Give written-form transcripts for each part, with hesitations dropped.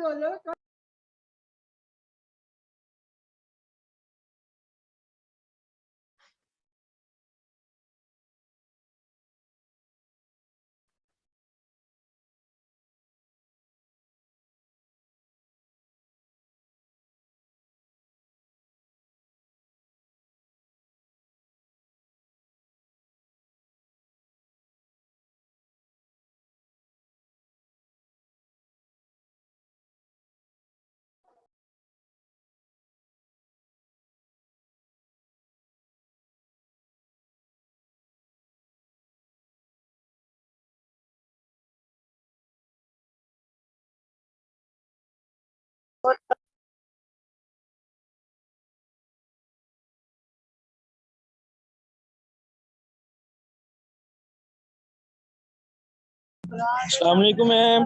बोलो। अस्सलाम वालेकुम मैम।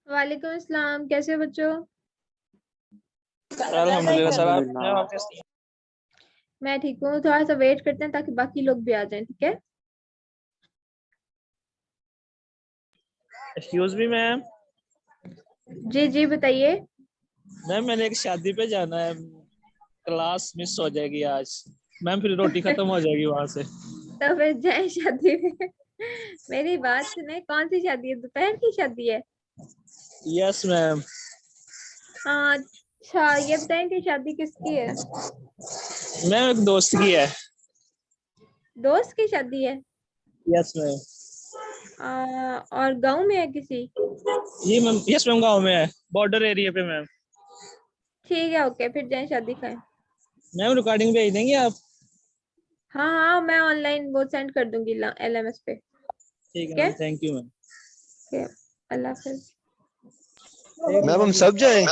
वालेकुम अस्सलाम, कैसे हो बच्चों? अल्हम्दुलिल्लाह सर, आप अल्हम्दुलिल्लाह। कैसी हैं? मैं ठीक हूँ। थोड़ा सा वेट करते हैं ताकि बाकी लोग भी आ जाएं, ठीक है? Excuse me ma'am. जी जी, बताइए। मैम मैंने एक शादी पे जाना है, क्लास मिस हो जाएगी आज। मैम फिर रोटी खत्म हो जाएगी वहां से। तो फिर जाए शादी में। मेरी बात सुने, कौन सी शादी है? दोपहर की शादी है? Yes ma'am. अच्छा, ये बताएं कि शादी किसकी है? मैम एक दोस्त की है। दोस्त की शादी है? Yes ma'am. और गांव में है किसी? ये मैम, यस मैम गाँव में है, बॉर्डर एरिया पे मैम। ठीक है, ओके, फिर जाए शादी खाएं। मैम रिकॉर्डिंग भेज देंगे आप? हाँ हाँ, मैं ऑनलाइन वो सेंड कर दूंगी LMS पे। ठीक है ठीक है, ma'am, thank you ma'am. Okay, Allah Hafiz. Ma'am हम सब जाएं?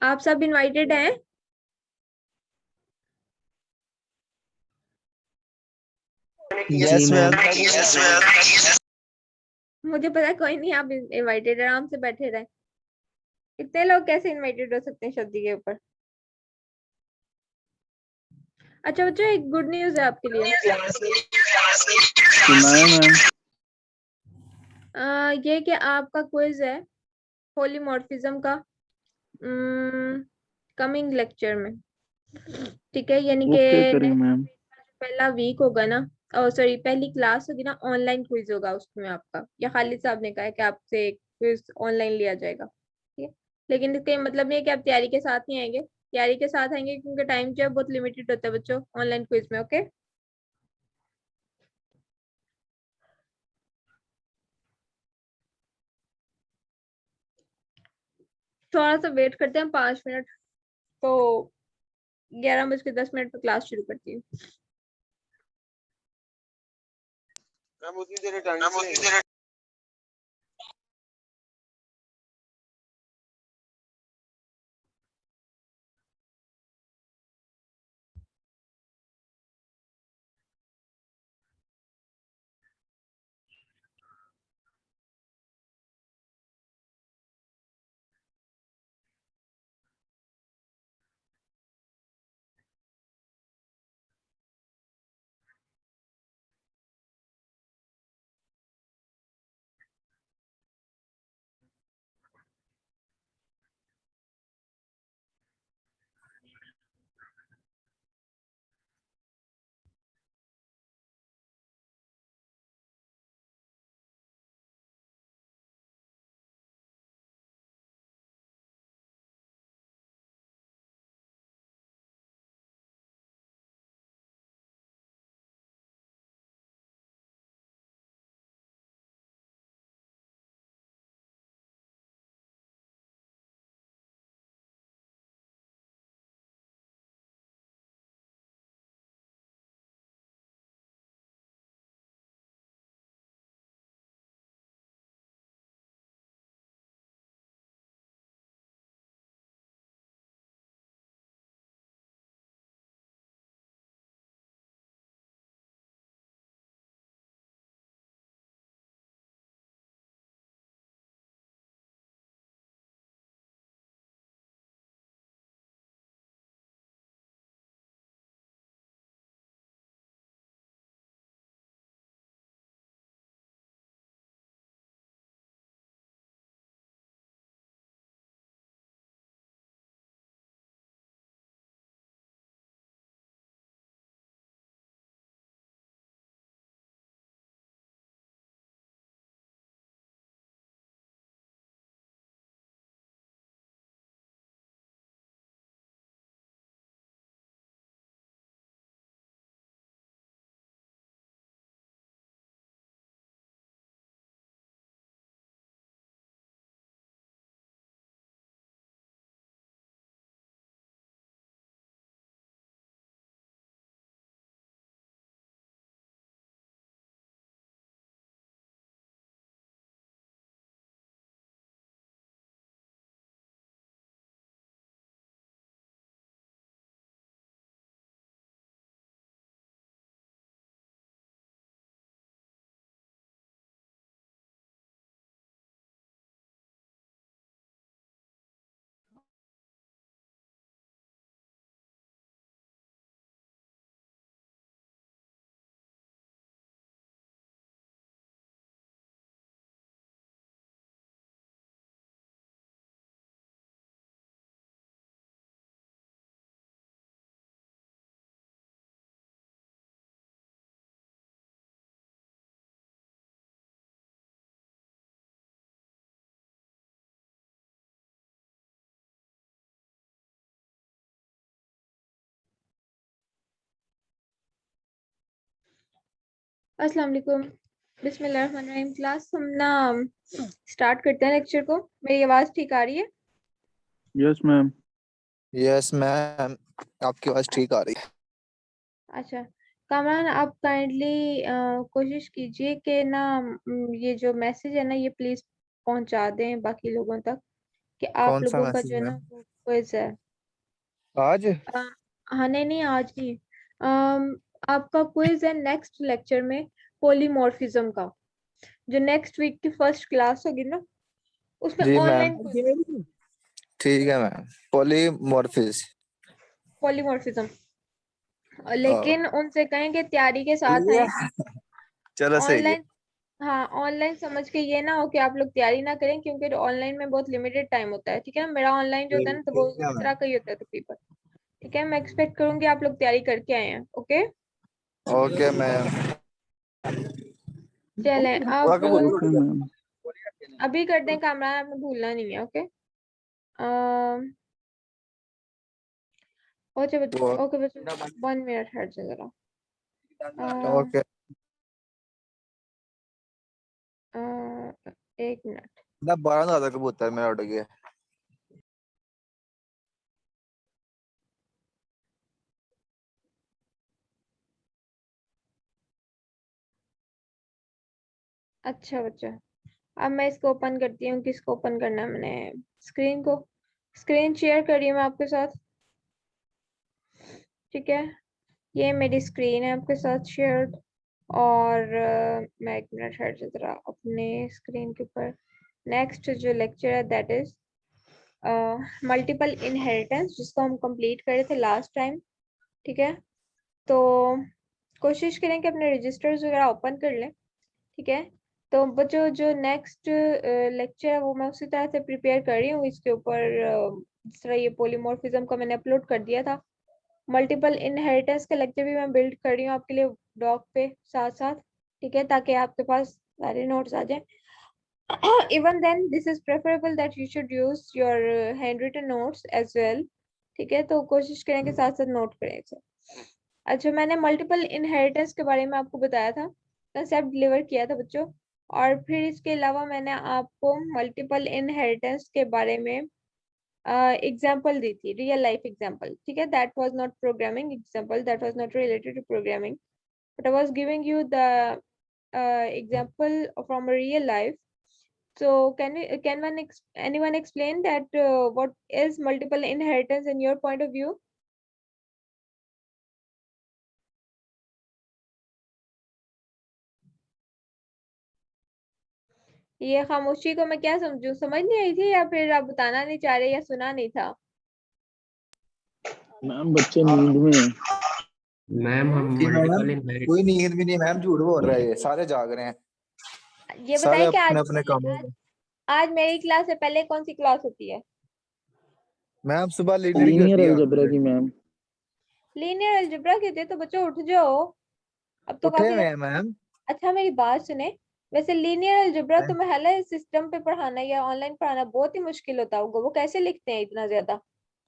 आप सब इनवाइटेड हैं? जी यस मैम। मैम। मुझे पता है, कोई नहीं, आप इनवाइटेड, आराम से बैठे रहे। इतने लोग कैसे इनवाइटेड हो सकते हैं शादी के ऊपर? अच्छा बच्चों, एक गुड न्यूज है आपके लिए। सुनाए मैम। ये कि आपका क्विज है पॉलीमॉर्फिज्म का, कमिंग लेक्चर में। ठीक है, यानी कि ओके करेंगे नेक्स्ट मैम। पहला वीक होगा ना, और सॉरी पहली क्लास होगी ना, ऑनलाइन क्विज होगा उसमें आपका। या खालिद साहब ने कहा है कि आपसे क्विज ऑनलाइन लिया जाएगा, ठीक है? लेकिन इसका ये मतलब नहीं है कि आप तैयारी के साथ नहीं आएंगे। तैयारी के साथ आएंगे, क्योंकि टाइम जो है बहुत लिमिटेड होता है बच्चों ऑनलाइन क्विज में। ओके, थोड़ा सा वेट करते हैं, 5 मिनट। तो 11:10 पर क्लास शुरू करती हूँ। मैम उतनी देर टाइम अस्सलाम वालेकुम। बिस्मिल्लाहिर्रहमानिर्रहीम। क्लास हम ना स्टार्ट करते हैं लेक्चर को। मेरी आवाज ठीक आ रही है? Yes ma'am. यस मैम, आपकी आवाज ठीक आ रही है। अच्छा, कामरान आप काइंडली कोशिश कीजिए कि ना ये जो मैसेज है ना ये प्लीज पहुंचा दें बाकी लोगों तक कि आप कौन सा लोगों का मैसेज जो है ना मैम? वो क्विज है। आज? अ, हाँ, नहीं नहीं आज नहीं। आपका क्विज है नेक्स्ट लेक्चर में, पॉलीमॉर्फिज्म का, जो नेक्स्ट वीक की फर्स्ट क्लास होगी ना उसमें जी मैम, ऑनलाइन क्विज होगा। ठीक है मैम। पॉलीमॉर्फिस। पॉलीमॉर्फिज्म, लेकिन उनसे कहें कि तैयारी के साथ आए चलो सही है। ऑनलाइन। हाँ, ऑनलाइन समझ के ये ना हो कि आप लोग तैयारी ना करें, क्योंकि ऑनलाइन में बहुत लिमिटेड टाइम होता है। ठीक है ना, मेरा ऑनलाइन जो होता है ना तो वो ठीक है इस मैम। तरह का ही होता है तकरीबन। ठीक है, मैं एक्सपेक्ट करूंगी आप लोग तैयारी करके आए हैं। Okay, okay ma'am. चलें अब वाकब बोलो। Okay ma'am. अभी कर दें कामरान, आपने भूलना नहीं है। ओके, ओके बच्चों, ओके बच्चों, 1 मिनट हट जाए जरा। ओके। 1 मिनट। ना 12 ज्यादा कबूतर मेरा उड़ गया। अच्छा बच्चा, अब मैं इसको ओपन करती हूँ। किसको ओपन करना है मैंने? स्क्रीन को। स्क्रीन शेयर कर रही हूँ मैं आपके साथ। ठीक है, ये मेरी स्क्रीन है आपके साथ शेयर्ड। और मैं 1 मिनट हट जा जरा अपने स्क्रीन के ऊपर। नेक्स्ट जो लेक्चर है दैट इज मल्टीपल इनहेरिटेंस, जिसको हम कंप्लीट करे थे लास्ट टाइम। ठीक है, तो कोशिश करें कि अपने रजिस्टर्स वगैरह ओपन कर लें। ठीक है, तो बच्चों जो नेक्स्ट लेक्चर है वो मैं उसी तरह से प्रिपेयर कर रही हूँ इसके ऊपर। जिस तरह ये पॉलीमॉर्फिज्म का मैंने अपलोड कर दिया था, मल्टीपल इनहेरिटेंस का लेक्चर भी मैं बिल्ड कर रही हूँ आपके लिए डॉक पे साथ साथ। ठीक है, ताकि आपके पास सारे नोट्स आ जाए। Even then this is preferable that you should use your hand written notes as well. ठीक है, तो कोशिश करें कि साथ साथ नोट करें इसे। अच्छा, मैंने मल्टीपल इनहेरिटेंस के बारे में आपको बताया था, कंसेप्ट डिलीवर किया था बच्चों। और फिर इसके अलावा मैंने आपको मल्टीपल इनहेरिटेंस के बारे में एग्जाम्पल दी थी, रियल लाइफ एग्जाम्पल। ठीक है, that was not programming example, that was not related to programming, but I was giving you the example from a real life. So anyone explain that what is multiple inheritance in your point of view? ये खामोशी को मैं क्या समझूं? समझ नहीं आई थी, या फिर आप बताना नहीं चाह रहे, या सुना नहीं था? मैम बच्चे नींद में हैं। मैम हम जी मैम, मल्टीपल इनहेरिट कोई नींद भी नहीं मैम, झूठ बोल रहा है ये, सारे जाग रहे हैं। ये सारे बताएं कि अपने अपने कामों में। आज मेरी क्लास से पहले कौन सी क्लास होती है? मैम सुबह लीनियर की लीनियर होती है। अलजेब्रा की मैम। लीनियर अलजेब्रा की होती है? तो बच्चों उठ जाओ, अब तो उठे काफी हुए रात। हैं मैम। अच्छा, मेरी बात सुने। वैसे लीनियर अलजेब्रा तो महल सिस्टम पे पढ़ाना या ऑनलाइन पढ़ाना बहुत ही मुश्किल होता होगा। वो कैसे लिखते हैं इतना ज्यादा?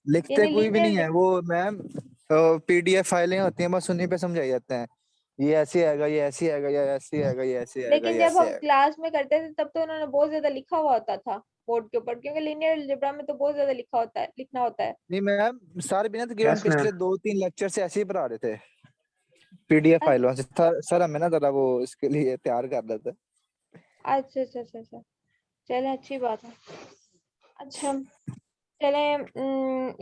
लिखते यानी कोई भी नहीं लीनियर, है वो मैम। पीडीएफ फाइलें होती हैं, बस उन्हीं पे समझाई जाते हैं। ये ऐसे आएगा, ये ऐसे आएगा, ये ऐसे आएगा, ये ऐसे आएगा, लेकिन ये जब ऐसे हम आएगा। क्लास में करते थे तब तो उन्होंने बहुत ज्यादा लिखा हुआ होता था बोर्ड के ऊपर, क्योंकि लीनियर अलजेब्रा में तो बहुत ज्यादा लिखा होता है, लिखना होता है। नहीं मैम, सारे बिना तकरीबन यस मैम। पिछले 2-3 लेक्चर से ऐसे ही पढ़ा रहे थे, पीडीएफ फाइलों से। सर हमें ना जरा वो इसके लिए तैयार कर लेते। अच्छा अच्छा अच्छा अच्छा, चले अच्छी बात है। अच्छा, चले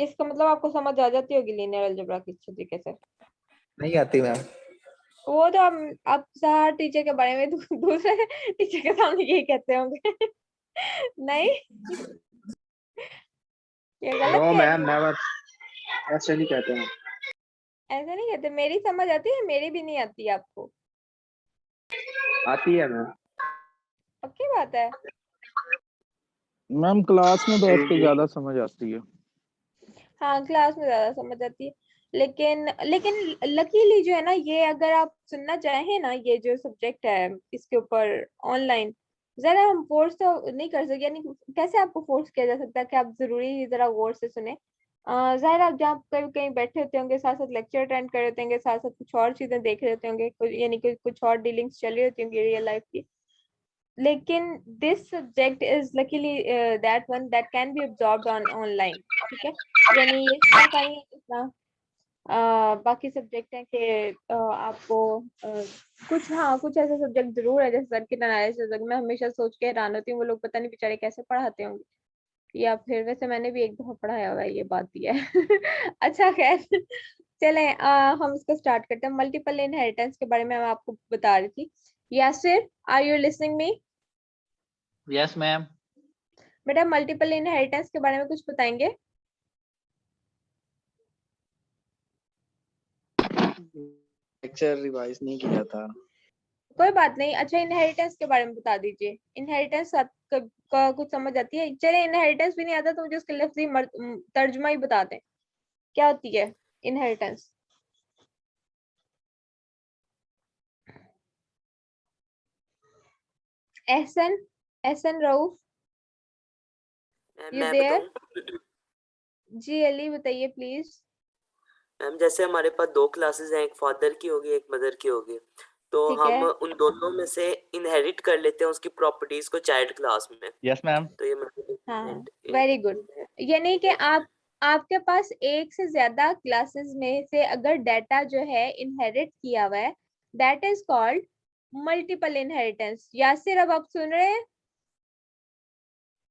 इसका मतलब आपको समझ आ जाती होगी लीनियर अलजेब्रा की अच्छे तरीके से। नहीं आती मैम। वो तो हम आप हर टीचर के बारे में दूसरे टीचर के सामने यही कहते होंगे। नहीं, ये गलत नो कह रही मैम, हूँ? नेवर, ऐसे नहीं कहते हैं। ऐसे नहीं कहते, मेरी समझ आती है, मेरी भी नहीं आती आपको? आती है मैम। पक्की बात है? मैम क्लास में बैठ जी के जी। ज्यादा समझ आती है। हाँ, क्लास में ज्यादा समझ आती है, लेकिन लेकिन लकीली जो है ना, ये अगर आप सुनना चाहें ना, ये जो सब्जेक्ट है इसके ऊपर ऑनलाइन, जरा हम फोर्स तो नहीं कर सकते। यानी कैसे आपको फोर्स किया जा सकता है कि आप जरूरी जरा गौर से सुने? जाहिर आप जहाँ कहीं कहीं बैठे होते होंगे, साथ साथ लेक्चर अटेंड कर रहे होते होंगे, साथ साथ कुछ और चीजें देख रहे होते होंगे, यानी कुछ और डीलिंग्स चल रही होती होंगी रियल लाइफ की। लेकिन this subject is luckily that one that can be absorbed on online, ठीक है। यानी ये ऐसा नहीं है जितना बाकी सब्जेक्ट हैं कि आपको कुछ, हाँ कुछ ऐसे सब्जेक्ट जरूर है, जैसे सर्किट एनालिसिस। मैं हमेशा सोच के हैरान होती हूँ वो लोग पता नहीं बेचारे कैसे पढ़ाते होंगे, या फिर वैसे मैंने भी एक दफा पढ़ाया हुआ है, ये बात भी है। अच्छा खैर, चले हम इसको स्टार्ट करते हैं। मल्टीपल इनहेरिटेंस के बारे में मैं आपको बता रही थी। Yasir, are you listening me? Yes ma'am. बेटा मल्टीपल इनहेरिटेंस के बारे में कुछ बताएंगे? लेक्चर रिवाइज नहीं किया था। कोई बात नहीं। अच्छा इनहेरिटेंस के बारे में बता दीजिए। इनहेरिटेंस का कुछ समझ आती है? चले इनहेरिटेंस भी नहीं आता तो मुझे उसके लफ्जी तर्जुमा ही बता दें, क्या होती है इनहेरिटेंस? एहसन, एहसन रऊफ, यू मैं देयर? बताऊं? जी अली बताइए प्लीज। मैम जैसे हमारे पास दो क्लासेस हैं, एक फादर की होगी एक मदर की होगी, तो ठीक हम है, उन दोनों में से इनहेरिट कर लेते हैं उसकी प्रॉपर्टीज को चाइल्ड क्लास में। Yes ma'am. तो ये हाँ वेरी गुड। यानी कि आपके पास एक से ज्यादा क्लासेस में से अगर डाटा जो है इनहेरिट किया हुआ है, that is called multiple inheritance. Yasir अब आप सुन रहे हैं?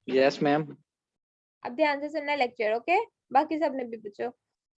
Yes ma'am. अब ध्यान से सुनना लेक्चर, ओके? बाकी सब ने भी बच्चों।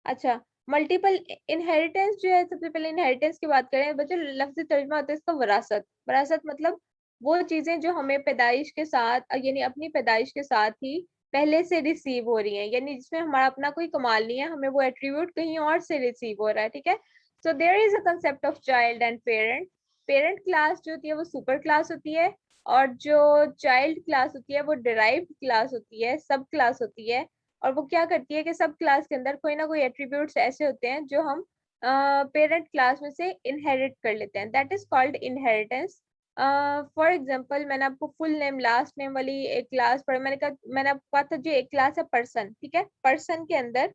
अच्छा, मल्टीपल इनहेरिटेंस जो है, सबसे पहले इनहेरिटेंस की बात करें बच्चों, लफ्ज़ी तर्जुमा होता है इसका विरासत। विरासत मतलब वो चीजें जो हमें पैदाइश के साथ, यानी अपनी पैदाइश के साथ ही पहले से रिसीव हो रही हैं, यानी जिसमें हमारा अपना कोई कमाल नहीं है, हमें वो एट्रीब्यूट कहीं और से रिसीव हो रहा है, ठीक है। So there is a concept of child and parent. Parent class जो होती है वो सुपर क्लास होती है, और जो चाइल्ड क्लास होती है वो डिराइव्ड क्लास होती है, सब क्लास होती है। और वो क्या करती है कि सब क्लास के अंदर कोई ना कोई एट्रीब्यूट्स ऐसे होते हैं जो हम पेरेंट क्लास में से इनहेरिट कर लेते हैं, that is called inheritance. For example मैंने आपको फुल नेम लास्ट नेम वाली एक क्लास पढ़ी, मैंने आपको कहा था जो एक क्लास है पर्सन, ठीक है। पर्सन के अंदर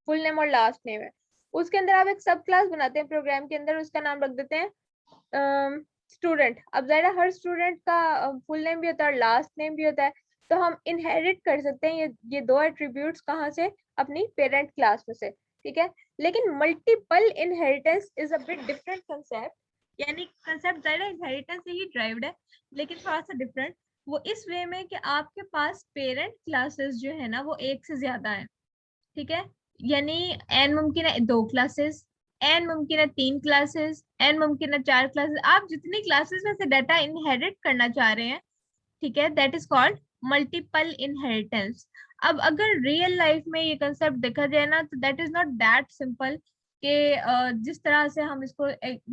फुल नेम और लास्ट नेम है, उसके अंदर आप एक सब क्लास बनाते हैं प्रोग्राम के अंदर, उसका नाम रख देते हैं स्टूडेंट। अब जरा हर स्टूडेंट का फुल नेम भी होता है और लास्ट नेम भी होता है, तो हम इनहेरिट कर सकते हैं ये दो एट्रीब्यूट्स कहाँ से? अपनी पेरेंट क्लास में से, ठीक है। लेकिन multiple inheritance is a bit different concept, यानी कंसेप्ट जरा इनहेरिटेंस से ही ड्राइव्ड है, लेकिन थोड़ा सा डिफरेंट। वो इस वे में कि आपके पास पेरेंट क्लासेस जो है ना वो एक से ज्यादा है, ठीक है। यानी एन मुमकिन है 2 क्लासेस, एन मुमकिन है 3 क्लासेस, एन मुमकिन है 4 क्लासेस। आप जितनी क्लासेस में से डाटा इनहेरिट करना चाह रहे हैं, ठीक है, that is called multiple inheritance. अब अगर रियल लाइफ में ये कंसेप्ट देखा जाए ना, तो that is not that simple कि जिस तरह से हम इसको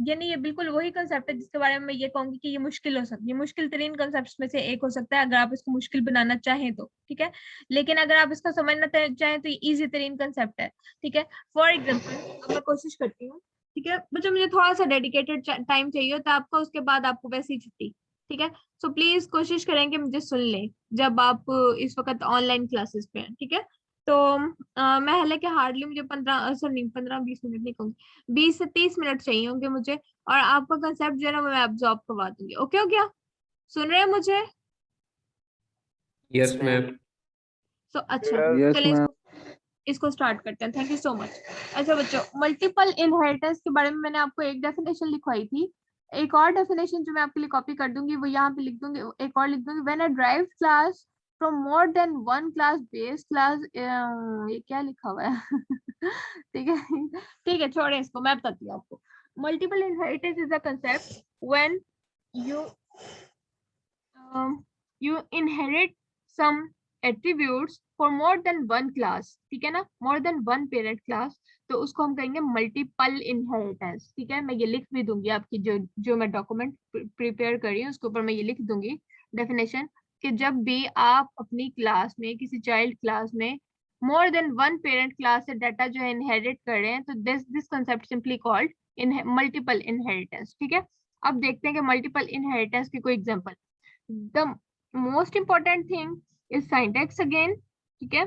यानी ये बिल्कुल वही कंसेप्ट है जिसके बारे में मैं ये कहूंगी कि ये मुश्किल हो सकती है, मुश्किल तरीन कंसेप्ट में से एक हो सकता है अगर आप इसको मुश्किल बनाना चाहें तो, ठीक है। लेकिन अगर आप इसको समझना चाहें तो ये इजी तरीन कंसेप्ट है, ठीक है। फॉर एग्जाम्पल अब मैं कोशिश करती हूँ, ठीक है बच्चों, मुझे थोड़ा सा डेडिकेटेड टाइम चाहिए होता है आपका, उसके बाद आपको वैसे ही छुट्टी, ठीक है। सो प्लीज कोशिश करें कि मुझे सुन लें जब आप इस वक्त ऑनलाइन क्लासेस पे हैं, ठीक है। तो मैं हालांकि हार्डली मुझे 15-20 मिनट नहीं कहूँगी, 20 से 30 मिनट चाहिए होंगे मुझे, और आपका कंसेप्ट जो है ना वो मैं एब्जॉर्ब करवा दूंगी। ओके हो गया? सुन रहे हैं मुझे? Yes ma'am. सो अच्छा यस चलिए मैम। इसको स्टार्ट करते हैं। Thank you so much. अच्छा बच्चों, मल्टीपल इनहेरिटेंस के बारे में मैंने आपको एक डेफिनेशन लिखवाई थी, एक और डेफिनेशन जो मैं आपके लिए कॉपी कर दूंगी वो यहाँ पे लिख दूंगी, एक और लिख दूंगी। When a derived class from more than one class base class, ये क्या लिखा हुआ है? ठीक है, ठीक है छोड़े इसको, मैं बताती हूँ आपको। Multiple inheritance is a concept when you you inherit some attributes for more than one class, ठीक है ना, more than one parent class, तो उसको हम कहेंगे मल्टीपल इनहेरिटेंस, ठीक है। मैं ये लिख भी दूंगी आपकी जो मैं डॉक्यूमेंट प्रिपेयर कर रही हूँ उसके ऊपर मैं ये लिख दूंगी डेफिनेशन, कि जब भी आप अपनी क्लास में किसी चाइल्ड क्लास में more than one parent class से डाटा जो है इनहेरिट कर रहे हैं, तो this concept simply called multiple inheritance, ठीक है। अब देखते हैं कि मल्टीपल इनहेरिटेंस के कोई example. The most important thing is syntax again, ठीक है।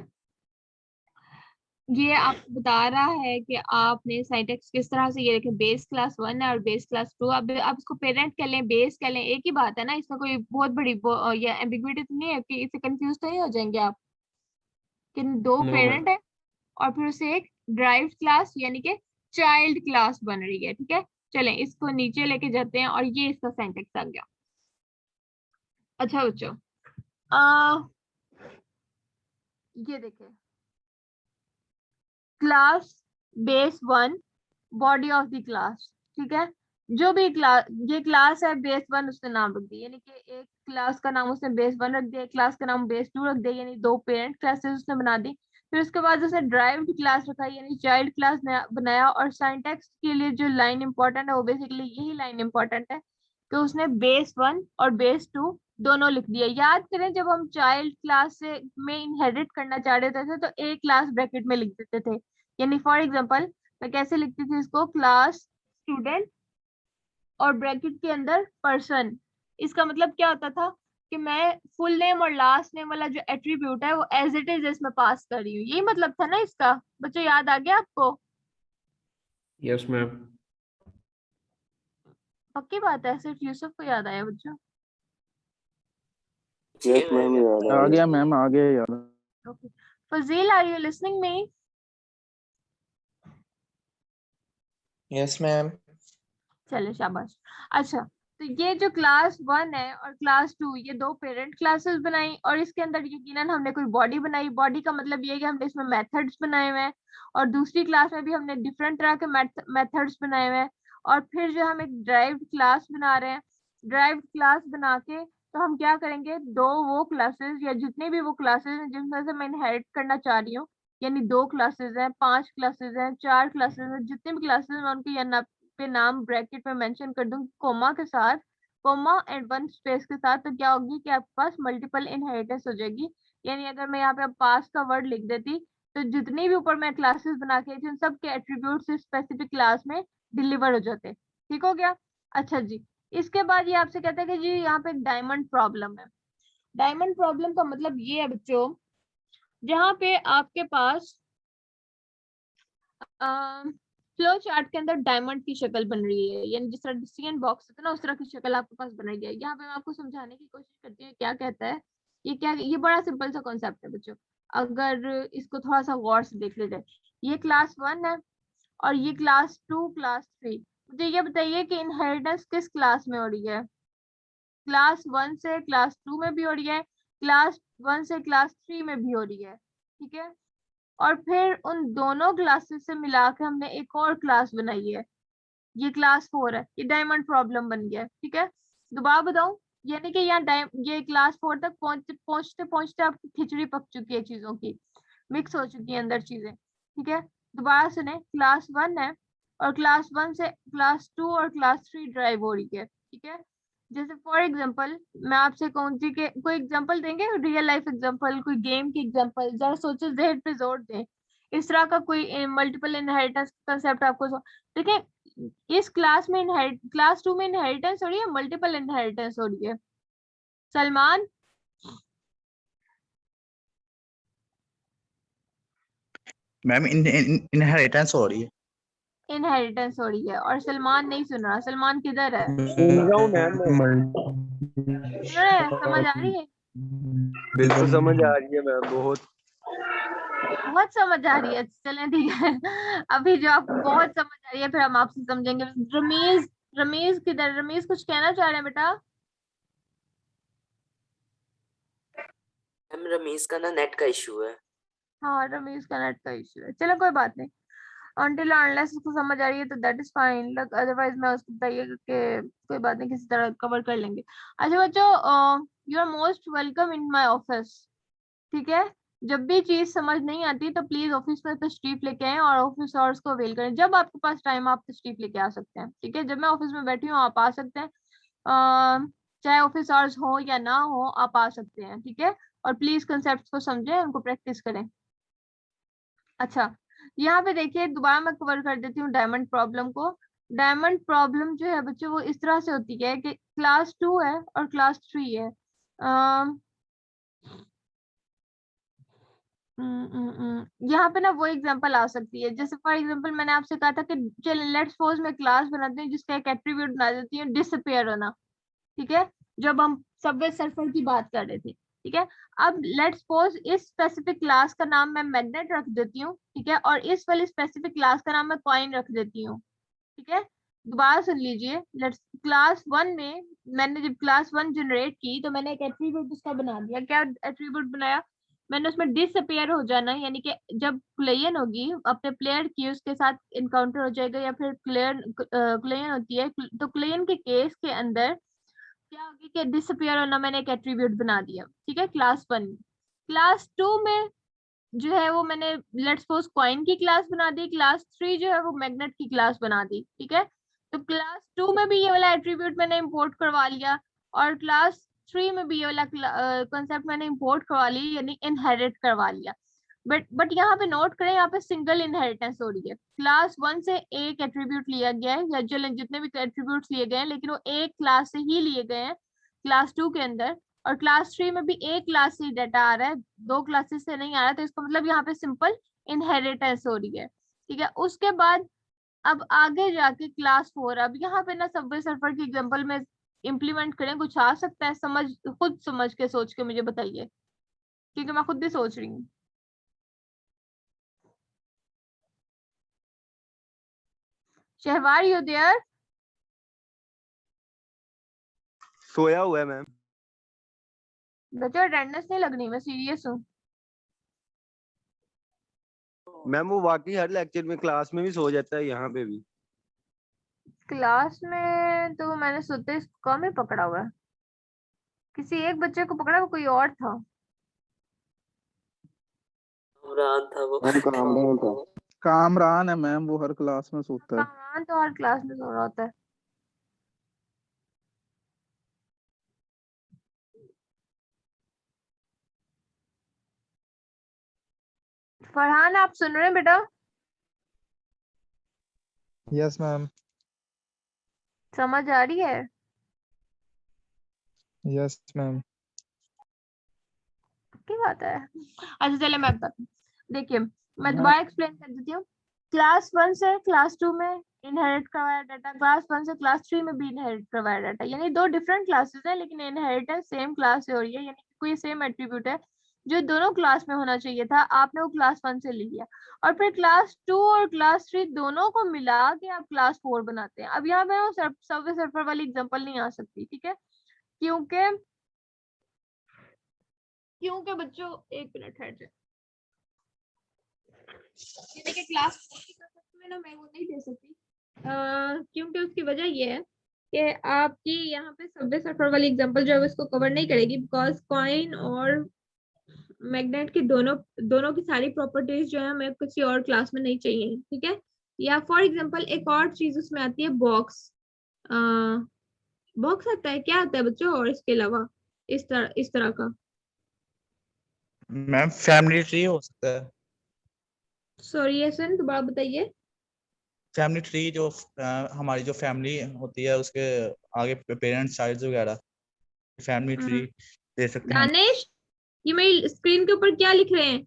ये आपको बता रहा है कि आपने सिंटैक्स किस तरह से, ये देखें बेस क्लास 1 है और बेस क्लास 2, अब आप इसको पेरेंट कह लें बेस कह लें, एक ही बात है ना, इसमें कोई बहुत बड़ी या एम्बिग्युइटी तो नहीं है कि इससे कंफ्यूज तो नहीं हो जाएंगे आप कि दो पेरेंट है और फिर उसे एक ड्राइव्ड क्लास यानी कि चाइल्ड क्लास बन रही है। ठीक है, चलें इसको नीचे लेके जाते हैं और ये इसका सिंटैक्स आ गया। अच्छा बच्चों, ये देखें class base 1 body of the class. ठीक है, जो भी क्लास, ये क्लास है बेस 1 उसने नाम रख दिया, यानी कि एक क्लास का नाम उसने बेस 1 रख दिया, क्लास का नाम बेस 2 रख दिया, यानी दो पेरेंट क्लासेस उसने बना दी। फिर उसके बाद उसने ड्राइव्ड क्लास रखा यानी चाइल्ड क्लास बनाया, और सिंटैक्स के लिए जो लाइन इंपॉर्टेंट है वो बेसिकली यही लाइन इंपॉर्टेंट है कि उसने बेस 1 और बेस 2 दोनों लिख दिया। याद करें जब हम चाइल्ड क्लास से में इनहेरिट करना चाह रहे थे तो एक क्लास ब्रैकेट में लिख देते थे, यानी फॉर एग्जांपल मैं कैसे लिखती थी इसको, क्लास स्टूडेंट और ब्रैकेट के अंदर पर्सन। इसका मतलब क्या होता था कि मैं फुल नेम और लास्ट नेम वाला जो एट्रीब्यूट है वो एज इट इज इसमें पास कर रही हूँ, यही मतलब था ना इसका। बच्चों याद आ गया आपको? Yes ma'am. पक्की बात है, सिर्फ यूसुफ को याद आया बच्चों? यस मैम आ गया मैम, आ गया यार। Okay, Fazil are you listening me? Yes ma'am. चले शाबाश। अच्छा, तो ये जो क्लास 1 है और क्लास 2 ये दो पेरेंट क्लासेस बनाई और इसके अंदर यकीनन हमने कोई बॉडी बनाई। बॉडी का मतलब ये है कि हमने इसमें मेथड्स बनाए हुए हैं, और दूसरी क्लास में भी हमने डिफरेंट तरह के मेथड्स बनाए हुए हैं। और फिर जो हम एक ड्राइव्ड क्लास बना रहे हैं, ड्राइव्ड क्लास बना के तो हम क्या करेंगे, दो वो क्लासेस या जितने भी वो क्लासेस हैं जिनमें से मैं इनहेरिट करना चाह रही हूँ, यानी 2 क्लासेस हैं, 5 क्लासेस हैं, 4 क्लासेस हैं, जितने भी क्लासेस मैं उनके या पे नाम ब्रैकेट में मेंशन कर दूं कोमा के साथ, कोमा एंड 1 स्पेस के साथ, तो क्या होगी कि आपके पास मल्टीपल इनहेरिटेंस हो जाएगी। यानी अगर मैं यहाँ पे पास का वर्ड लिख देती तो जितनी भी ऊपर मैं क्लासेस बना के थी उन सब के एट्रीब्यूट स्पेसिफिक क्लास में डिलीवर हो जाते। ठीक हो गया? अच्छा जी, इसके बाद ये आपसे कहता है कि जी यहाँ पे डायमंड प्रॉब्लम है। डायमंड प्रॉब्लम का मतलब ये है बच्चों, जहाँ पे आपके पास फ्लो चार्ट के अंदर डायमंड की शक्ल बन रही है, यानी जिस तरह डिसीजन बॉक्स होता है ना उस तरह की शक्ल आपके पास बनाई गई है। यहाँ पे मैं आपको समझाने की कोशिश करती हूँ क्या कहता है ये। क्या, ये बड़ा सिंपल सा कॉन्सेप्ट है बच्चों, अगर इसको थोड़ा सा गौर से देख लेते हैं। ये क्लास 1 है और ये क्लास 2 क्लास 3। मुझे ये बताइए कि इनहेरिटेंस किस क्लास में हो रही है? क्लास 1 से क्लास 2 में भी हो रही है, क्लास 1 से क्लास 3 में भी हो रही है। ठीक है, और फिर उन दोनों क्लासेस से मिला के हमने एक और क्लास बनाई है, ये क्लास 4 है। ये डायमंड प्रॉब्लम बन गया। ठीक है, दोबारा बताऊं, यानी कि यहाँ ये क्लास 4 तक पहुंचते पहुंचते आपकी खिचड़ी पक चुकी है, चीजों की मिक्स हो चुकी है अंदर चीजें। ठीक है, दोबारा सुने, क्लास 1 है और क्लास 1 से क्लास 2 और क्लास 3 ड्राइव हो रही है। ठीक है, जैसे फॉर एग्जांपल मैं आपसे कहूँ जी के कोई एग्जांपल देंगे, रियल लाइफ एग्जांपल, कोई गेम की एग्जांपल, जरा सोचो, जहन पे जोर दें। इस तरह का कोई मल्टीपल इनहेरिटेंस कंसेप्ट आपको देखिए, इस क्लास में क्लास 2 में इनहेरिटेंस हो रही है, मल्टीपल इनहेरिटेंस हो रही है। सलमान, मैम इनहेरिटेंस हो रही है। इनहेरिटेंस हो रही है, और सलमान नहीं सुन रहा। सलमान किधर है? सुन रहा हूँ मैम। सुन रहे हैं? समझ आ रही है? बिल्कुल समझ आ रही है मैम, बहुत बहुत समझ आ रही है, चलें ठीक है। अभी जो आपको बहुत समझ आ रही है फिर हम आपसे समझेंगे। रमीज, रमीज किधर? रमीज कुछ कहना चाह रहे हैं बेटा? मैम रमीज का ना नेट का इशू है। हाँ, रमीज का नेट का इशू है, चलो कोई बात नहीं। अनटिल अनलेस उसको समझ आ रही है तो दैट इज फाइन, अदरवाइज मैं उसको बताइए कि कोई बात नहीं, किसी तरह कवर कर लेंगे। अच्छा बच्चों, you are most welcome in my office. ठीक है, जब भी चीज समझ नहीं आती तो प्लीज ऑफिस में तशरीफ लेके आए और ऑफिस आवर्स को अवेल करें। जब आपके पास टाइम आप तशरीफ लेके आ सकते हैं। ठीक है, जब मैं ऑफिस में बैठी हूँ आप आ सकते हैं, चाहे ऑफिस आवर्स हो या ना हो आप आ सकते हैं। ठीक है, और प्लीज कंसेप्ट को समझें, उनको प्रैक्टिस करें। अच्छा, यहाँ पे देखिए दोबारा मैं कवर कर देती हूँ डायमंड प्रॉब्लम को। डायमंड प्रॉब्लम जो है बच्चों वो इस तरह से होती है कि क्लास 2 है और क्लास 3 है। यहाँ पे ना वो एग्जांपल आ सकती है, जैसे फॉर एग्जांपल मैंने आपसे कहा था कि चल लेट्स सपोज मैं क्लास बनाती हूँ जिसका एक एट्रीब्यूट बना देती हूँ डिसअपीयर होना, ठीक है, जब हम सबवे सर्फर की बात कर रहे थे, ठीक है। अब लेट्स सपोज इस स्पेसिफिक क्लास का नाम मैं मैग्नेट रख देती हूँ, ठीक है, और इस वाली स्पेसिफिक क्लास का नाम मैं कॉइन रख देती हूँ, ठीक है। दोबारा सुन लीजिए, लेट्स क्लास 1 में मैंने जब क्लास 1 जनरेट की तो मैंने एक एट्रीब्यूट उसका बना दिया। क्या एट्रीब्यूट बनाया मैंने? उसमें डिसअपीयर हो जाना, यानी कि जब क्लेन होगी अपने प्लेयर की उसके साथ इनकाउंटर हो जाएगा, या फिर क्लेन होती है तो क्लेन के केस के अंदर क्या होगी कि डिसअपीयर होना मैंने एक एट्रीब्यूट बना दिया, ठीक है, क्लास 1 में। क्लास 2 में जो है वो मैंने लेट्स सपोज कॉइन की क्लास बना दी, क्लास 3 जो है वो मैग्नेट की क्लास बना दी, ठीक है। तो क्लास 2 में भी ये वाला एट्रीब्यूट मैंने इंपोर्ट करवा लिया, और क्लास 3 में भी ये वाला कॉन्सेप्ट मैंने इंपोर्ट करवा लिया, यानी इनहेरिट करवा लिया। बट यहाँ पे नोट करें, यहाँ पे सिंगल इनहेरिटेंस हो रही है। क्लास 1 से एक एट्रीब्यूट लिया गया है, या जो जितने भी एट्रीब्यूट्स लिए गए हैं लेकिन वो एक क्लास से ही लिए गए हैं क्लास 2 के अंदर, और क्लास 3 में भी एक क्लास से डाटा आ रहा है, दो क्लासेस से नहीं आ रहा है, तो इसका मतलब यहाँ पे सिंपल इनहेरिटेंस हो रही है, ठीक है। उसके बाद अब आगे जाके क्लास 4, अब यहाँ पे ना सबवे सर्फर की एग्जांपल में इम्प्लीमेंट करें, कुछ आ सकता है समझ, खुद समझ के सोच के मुझे बताइए, क्योंकि मैं खुद भी सोच रही हूँ। Shahwar you there? सोया हुआ है मैम। बच्चों अटेंडेंस नहीं लगनी, मैं सीरियस हूँ। मैम वो वाकई हर लेक्चर में क्लास में भी सो जाता है, यहाँ पे भी। क्लास में तो मैंने सोते कम ही पकड़ा हुआ है, किसी एक बच्चे को पकड़ा, वो कोई और था। इमरान था वो। कामरान था। कामरान है मैम, वो हर क्लास में सोता है। कामरान तो हर क्लास में सो रहा होता है। फरहान आप सुन रहे हैं बेटा? Yes ma'am. समझ आ रही है? Yes ma'am. की बात है। अच्छा चले मैं बताती हूँ, देखिए मैं दोबारा एक्सप्लेन कर देती हूँ। क्लास 1 से क्लास 2 में इनहेरिट करवाया डाटा, क्लास 1 से क्लास 3 में भी इनहेरिट करवाया डाटा, यानी दो डिफरेंट क्लासेस हैं लेकिन इनहेरिटेंस सेम क्लास से हो रही है, यानी कोई सेम एट्रीब्यूट है जो दोनों क्लास में होना चाहिए था, आपने वो क्लास 1 से ले लिया, और फिर क्लास 2 और क्लास 3 दोनों को मिला के आप क्लास 4 बनाते हैं। अब यहाँ पे वो सबवे सर्फर वाली एग्जांपल नहीं आ सकती, ठीक है, क्योंकि बच्चों एक मिनट ठहर जाए, देखिए क्लास 4 की कंसेप्ट में ना मैं वो नहीं दे सकती, क्योंकि उसकी वजह ये है कि आपकी यहाँ पे सबवे सर्फर वाली एग्जांपल जो है इसको कवर नहीं करेगी, बिकॉज कॉइन और मैग्नेट की दोनों की सारी प्रॉपर्टीज जो है हमें किसी और क्लास में नहीं चाहिए, ठीक है। या फॉर एग्जांपल एक और चीज उसमें आती है बॉक्स, बॉक्स आता है, क्या आता है बच्चों और इसके अलावा इस तरह का? मैम फैमिली ट्री हो सकता है। सॉरी यसन दोबारा बताइए। फैमिली ट्री जो हमारी जो फैमिली होती है उसके आगे पेरेंट्स चाइल्ड वगैरह, फैमिली ट्री दे सकते हैं। दानिश ये मेरी स्क्रीन के ऊपर क्या लिख रहे हैं?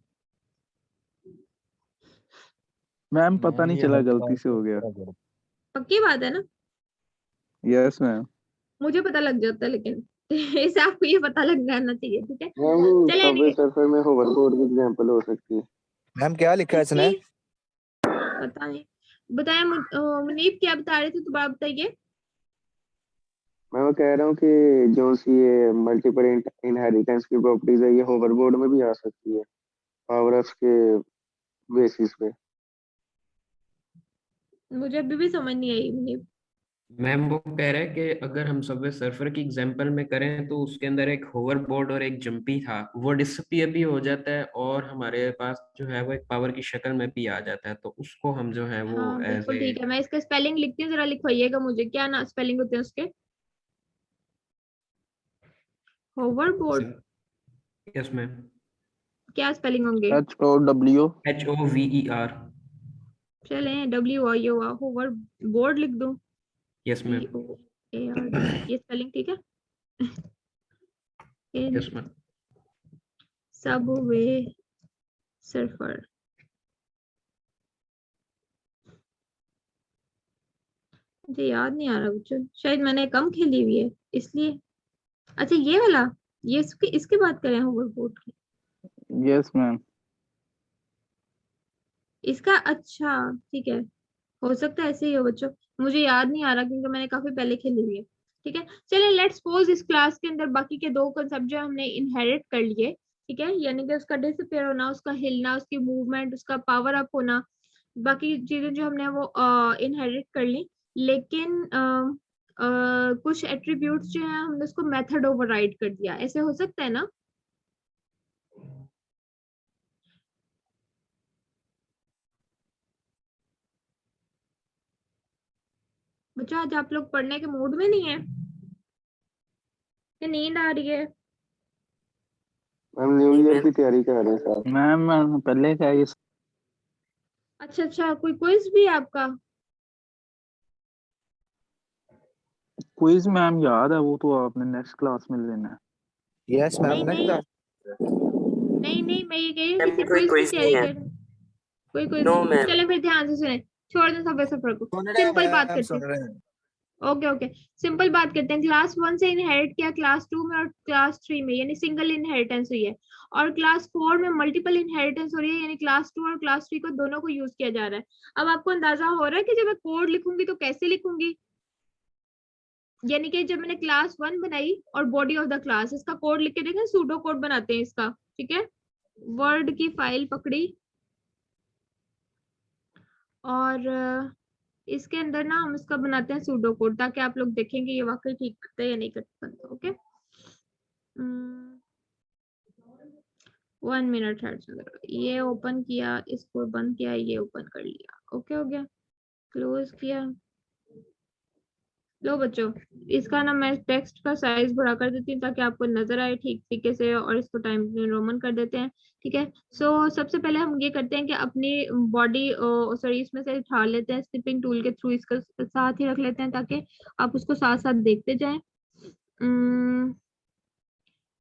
मैम पता नहीं चला, गलती से हो गया। पक्की बात है ना? Yes ma'am. मुझे पता लग जाता है लेकिन इसे आपको ये पता लग जाना चाहिए, ठीक है। चले सबवे सर्फर में होवरबोर्ड की एग्जांपल हो सकती है। मैम क्या लिखा है इसने? पता नहीं, बताएं मुनीब क्या बता रहे थे, दोबारा बताइए। मैं वो कह रहा हूँ कि जो सी ये मल्टीपल इनहेरिटेंस की प्रॉपर्टीज है, ये होवरबोर्ड में भी आ सकती है पावर ऑफ के बेसिस पे। मुझे अभी भी समझ नहीं आई मुनीब। मैम वो कह रहे हैं कि अगर हम सबवे सर्फर की एग्जांपल में करें तो उसके अंदर एक होवर बोर्ड और एक जंपी था, वो डिसअपीयर भी हो जाता है और हमारे पास जो है वो एक पावर की शक्ल में भी आ जाता है, तो उसको हम जो है वो हाँ एज बिल्कुल ए। ठीक है, मैं इसका स्पेलिंग लिखती हूँ, जरा लिखवाइएगा मुझे, क्या ना स्पेलिंग होते हैं उसके? Hoverboard, yes ma'am. क्या स्पेलिंग होंगे? HOW। HOVER। चले WIO, होवर बोर्ड लिख दूं? Yes ma'am. BOARD, ये स्पेलिंग ठीक है। In yes ma'am. Subway surfer. मुझे याद नहीं आ रहा बच्चों, शायद मैंने कम खेली हुई है इसलिए। अच्छा ये वाला, ये इसकी बात करें होवरबोर्ड की, यस मैम। इसका, अच्छा ठीक है, हो सकता है ऐसे ही हो बच्चों, मुझे याद नहीं आ रहा क्योंकि मैंने काफी पहले खेली हुई है। ठीक है, चलिए लेट्स सपोज इस क्लास के अंदर बाकी के दो कंसेप्ट जो हमने इनहेरिट कर लिए, ठीक है, यानी कि उसका डिसअपीयर होना, उसका हिलना, उसकी मूवमेंट, उसका पावर अप होना, बाकी चीजें जो हमने वो इनहेरिट कर ली, लेकिन कुछ एट्रीब्यूट्स जो है हमने उसको मेथड ओवरराइड कर दिया, ऐसे हो सकता है ना? बच्चों आज आप लोग पढ़ने के मूड में नहीं है, या नींद आ रही है? हम न्यू ईयर की तैयारी कर रहे हैं साहब। मैम पहले क्या ये अच्छा, कोई क्विज भी है आपका? क्विज मैम याद है, वो तो आपने नेक्स्ट क्लास में लेना है। यस मैम, नहीं नेक्स्ट नहीं, मैं ये कह रही हूँ मैम किसी कोई क्विज की क्विज नहीं तैयारी है। कर, कोई क्विज नो नहीं। मैम। चले फिर ध्यान से सुने, छोड़ दें सब सफर को, सुन रहे हैं सिंपल बात मैम, करते सुन हैं। रहे हैं। ओके, सिंपल बात करते हैं। क्लास 1 से इनहेरिट किया क्लास 2 में और क्लास 3 में, यानी सिंगल इनहेरिटेंस हुई है, और क्लास 4 में मल्टीपल इनहेरिटेंस हो रही है, यानी क्लास 2 और क्लास 3 को दोनों को यूज किया जा रहा है। अब आपको अंदाजा हो रहा है कि जब मैं कोड लिखूंगी तो कैसे लिखूंगी, यानी कि जब मैंने क्लास 1 बनाई और बॉडी ऑफ द क्लास, इसका कोड लिख के देखें, सूडो कोड बनाते हैं इसका, ठीक है, वर्ड की फाइल पकड़ी और इसके अंदर ना हम इसका बनाते हैं सूडो कोड, ताकि आप लोग देखेंगे ये वाकई ठीक करता है या नहीं करता। ओके, 1 मिनट है, ये ओपन किया, इसको बंद किया, ये ओपन कर लिया, ओके हो गया, क्लोज किया। लो बच्चों, इसका ना मैं टेक्स्ट का साइज बड़ा कर देती हूँ ताकि आपको नजर आए ठीक तरीके से, और इसको टाइम रोमन कर देते हैं। ठीक है, सो सबसे पहले हम ये करते हैं कि अपनी बॉडी, सॉरी, इसमें से उठा लेते हैं स्निपिंग टूल के थ्रू, इसका साथ ही रख लेते हैं ताकि आप उसको साथ साथ देखते जाएं।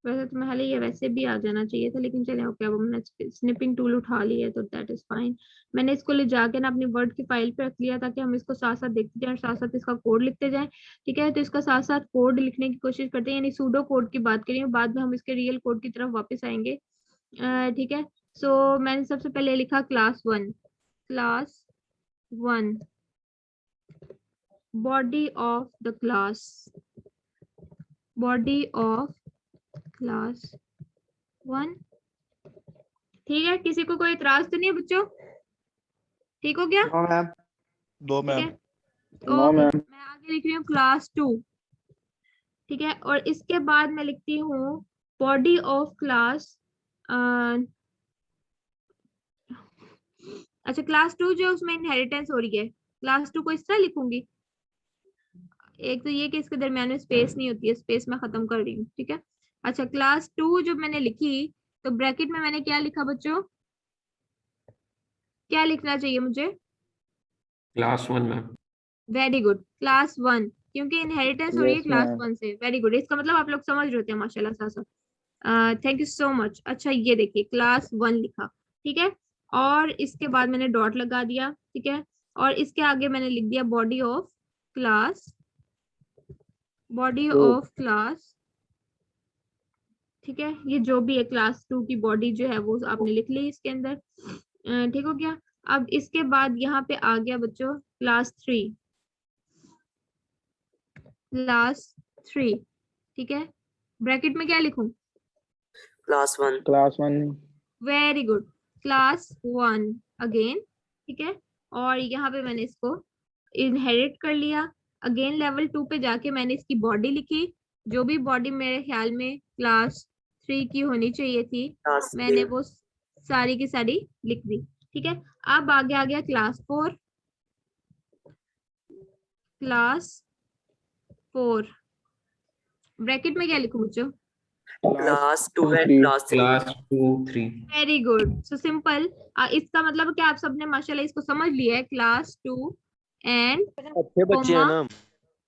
वैसे तो पहले ये वैसे भी आ जाना चाहिए था, लेकिन चले ओके, अब हमने स्निपिंग टूल उठा लिया है तो दैट इज फाइन। मैंने इसको ले जाके ना अपनी वर्ड की फाइल पे रख लिया ताकि हम इसको साथ साथ देखते जाएं, साथ साथ इसका कोड लिखते जाएं। ठीक है, तो इसका साथ साथ कोड लिखने की कोशिश करते हैं, यानी सूडो कोड की बात करें, बाद में हम इसके रियल कोड की तरफ वापस आएंगे। ठीक है, सो मैंने सबसे पहले लिखा class 1 body of the class 1। ठीक है, किसी को कोई इतराज तो नहीं है बच्चों? ठीक हो गया? No ma'am. दो ठीक है, मैम। No okay, ma'am. मैं आगे लिख रही हूँ क्लास 2। ठीक है, और इसके बाद मैं लिखती हूँ बॉडी ऑफ क्लास, अच्छा क्लास 2 जो उसमें इनहेरिटेंस हो रही है, क्लास 2 को इस तरह लिखूंगी। एक तो ये कि इसके दरमियान में स्पेस नहीं होती है, स्पेस मैं खत्म कर रही हूँ। ठीक है, अच्छा क्लास 2 जब मैंने लिखी तो ब्रैकेट में मैंने क्या लिखा बच्चों, क्या लिखना चाहिए मुझे? Class 1 ma'am. Very good, class 1, क्योंकि इनहेरिटेंस हो रही है यस क्लास मैम। 1 से। वेरी गुड, इसका मतलब आप लोग समझ रहे होते हैं माशाल्लाह, साथ साथ। Thank you so much. अच्छा ये देखिए क्लास 1 लिखा, ठीक है, और इसके बाद मैंने डॉट लगा दिया। ठीक है, और इसके आगे मैंने लिख दिया बॉडी ऑफ क्लास। ठीक है, ये जो भी है क्लास 2 की बॉडी जो है वो आपने लिख ली इसके अंदर। ठीक हो गया। अब इसके बाद यहाँ पे आ गया बच्चों क्लास 3। ठीक है, ब्रैकेट में क्या लिखूं? Class 1। Class 1। Very good, class 1 again. ठीक है, और यहाँ पे मैंने इसको इनहेरिट कर लिया। अगेन लेवल 2 पे जाके मैंने इसकी बॉडी लिखी, जो भी बॉडी मेरे ख्याल में क्लास 3 की होनी चाहिए थी, क्लास मैंने 3। वो सारी की सारी लिख दी। ठीक है, अब आगे आ गया क्लास 4। ब्रैकेट में क्या लिखूं बच्चों? Class 2 and 3। Class 3। Class 2 3। Very good, so simple. इसका मतलब क्या आप सबने माशाल्लाह इसको समझ लिया है, क्लास 2 एंड अच्छे बच्चे हैं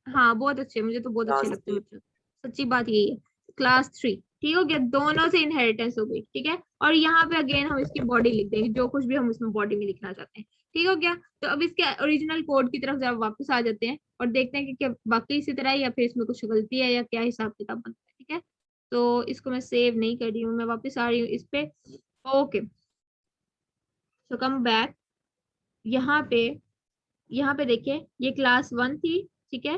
हाँ बहुत अच्छे, मुझे तो बहुत अच्छे क्लास लगते हैं 3। बच्चे, सच्ची बात यही है। क्लास 3, ठीक हो गया, दोनों से इनहेरिटेंस हो गई, ठीक है। और यहाँ पे अगेन हम इसकी बॉडी लिख देंगे, जो कुछ भी हम उसमें बॉडी में लिखना चाहते हैं, ठीक हो गया। तो अब इसके ओरिजिनल कोड की तरफ जरा वापस आ जाते हैं और देखते हैं कि क्या बाकी इसी तरह है या फिर इसमें कुछ गलती है या क्या हिसाब किताब बनता है, ठीक है। तो इसको मैं सेव नहीं कर रही हूँ, मैं वापस आ रही हूँ इस पे। ओके, सो कम बैक। यहाँ पे देखिए ये क्लास 1 थी, ठीक है।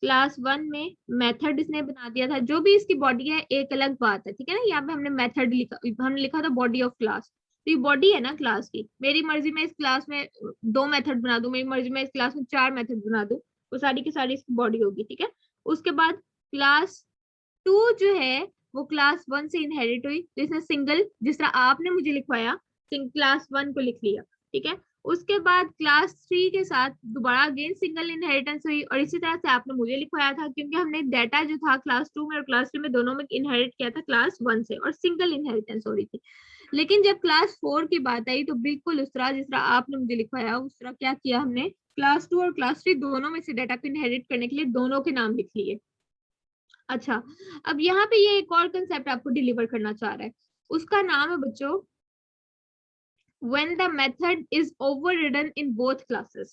क्लास 1 में मेथड इसने बना दिया था, जो भी इसकी बॉडी है एक अलग बात है, ठीक है ना। यहाँ पे हमने मेथड लिखा, हमने लिखा था बॉडी ऑफ क्लास, तो ये बॉडी है ना क्लास की। मेरी मर्जी में इस क्लास में 2 मेथड बना दूं, मेरी मर्जी में इस क्लास में 4 मेथड बना दूं, वो सारी की सारी इसकी बॉडी होगी, ठीक है। उसके बाद क्लास 2 जो है वो क्लास 1 से इनहेरिट हुई, तो इसने सिंगल, जिस तरह आपने मुझे लिखवाया, क्लास 1 को लिख लिया, ठीक है। उसके बाद क्लास 3 के साथ दोबारा अगेन सिंगल इनहेरिटेंस हुई, और इसी तरह से आपने मुझे लिखवाया था, क्योंकि हमने डाटा जो था क्लास 2 में और क्लास 3 में दोनों में इनहेरिट किया था क्लास 1 से, और सिंगल इनहेरिटेंस हो रही थी। लेकिन जब क्लास 4 की बात आई तो बिल्कुल उस तरह जिस तरह आपने मुझे लिखवाया उस तरह क्या किया हमने, क्लास 2 और क्लास 3 दोनों में से डाटा को इनहेरिट करने के लिए दोनों के नाम लिख लिए। अच्छा, अब यहाँ पे ये एक और कंसेप्ट आपको डिलीवर करना चाह रहा है, उसका नाम है बच्चों when the method is overridden in both classes,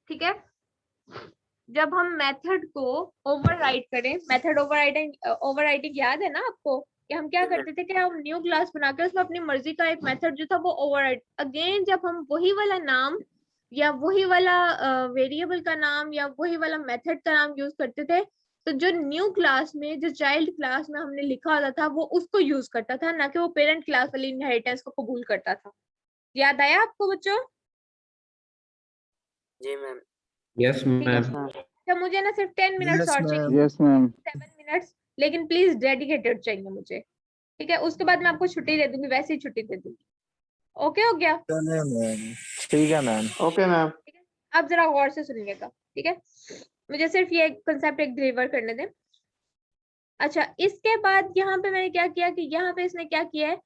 ठीक है। जब हम मेथड को ओवरराइड करें, मेथड ओवरराइडिंग याद है ना आपको, कि हम क्या करते थे कि हम न्यू क्लास बनाकर उसमें अपनी मर्जी का एक मेथड जो था वो ओवरराइड, अगेन जब हम वही वाला नाम या वही वाला वेरिएबल का नाम या वही वाला मेथड का नाम यूज करते थे, तो जो न्यू क्लास में, जो चाइल्ड क्लास में हमने लिखा होता था वो उसको यूज करता था, ना कि वो पेरेंट क्लास वाली इनहेरिटेंस को कबूल करता था। याद आया आपको बच्चों? जी मैम। Yes ma'am. तो मुझे ना सिर्फ 10 मिनट्स और चाहिए, यस मैम। 7 मिनट्स, लेकिन प्लीज डेडिकेटेड चाहिए मुझे, ठीक है। उसके बाद मैं आपको छुट्टी दे दूंगी, वैसे ही छुट्टी दे दूंगी। ओके हो गया? ठीक है मैम। Okay ma'am. ठीक है, आप जरा गौर से सुनिएगा, ठीक है। मुझे सिर्फ ये कंसेप्ट एक डिलीवर करने दें। अच्छा, इसके बाद यहाँ पे मैंने क्या किया कि यहाँ पे इसने क्या किया है,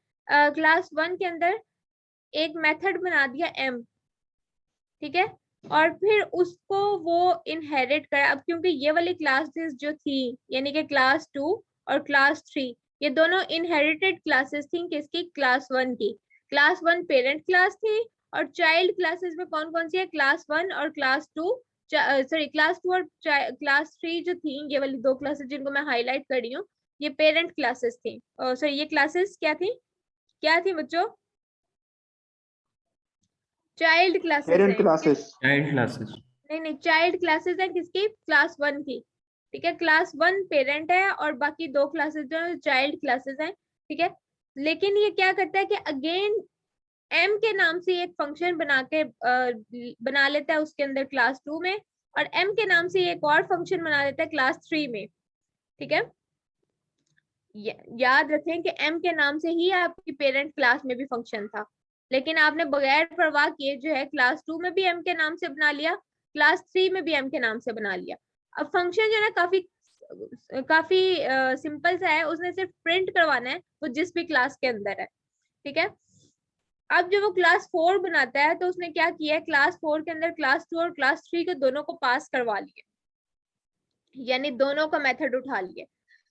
क्लास 1 के अंदर एक मेथड बना दिया m, ठीक है, और फिर उसको वो इनहेरिट करा। अब क्योंकि ये वाली क्लासेस जो थी, यानी कि क्लास 2 और क्लास 3, ये दोनों इनहेरिटेड क्लासेस थी किसकी, क्लास 1 की। क्लास 1 पेरेंट क्लास थी, और चाइल्ड क्लासेस में कौन कौन सी है, क्लास 1 और क्लास 2, सॉरी क्लास 2 और क्लास 3 जो थी, ये वाली 2 क्लासेस जिनको मैं हाईलाइट कर रही हूँ, ये पेरेंट क्लासेस थी। सॉरी ये क्लासेस क्या थी बच्चों? चाइल्ड क्लासेस पेरेंट है। क्लासेस। Child classes. नहीं, चाइल्ड क्लासेस है किसकी, क्लास 1 की, ठीक है। क्लास 1 पेरेंट है और बाकी 2 क्लासेस जो है चाइल्ड क्लासेस हैं, ठीक है। लेकिन ये क्या करता है कि अगेन m के नाम से एक फंक्शन बना लेता है उसके अंदर क्लास 2 में, और m के नाम से एक और फंक्शन बना लेता है क्लास 3 में, ठीक है। याद रखें कि m के नाम से ही आपकी पेरेंट क्लास में भी फंक्शन था, लेकिन आपने बगैर परवाह किए जो है क्लास 2 में भी m के नाम से बना लिया, क्लास 3 में भी m के नाम से बना लिया। अब फंक्शन जो है ना काफी सिंपल सा है, उसने सिर्फ प्रिंट करवाना है वो जिस भी क्लास के अंदर है, ठीक है। अब जब वो क्लास 4 बनाता है तो उसने क्या किया है, क्लास 4 के अंदर क्लास 2 और क्लास 3 के दोनों को पास करवा लिया, यानी दोनों का मेथड उठा लिया।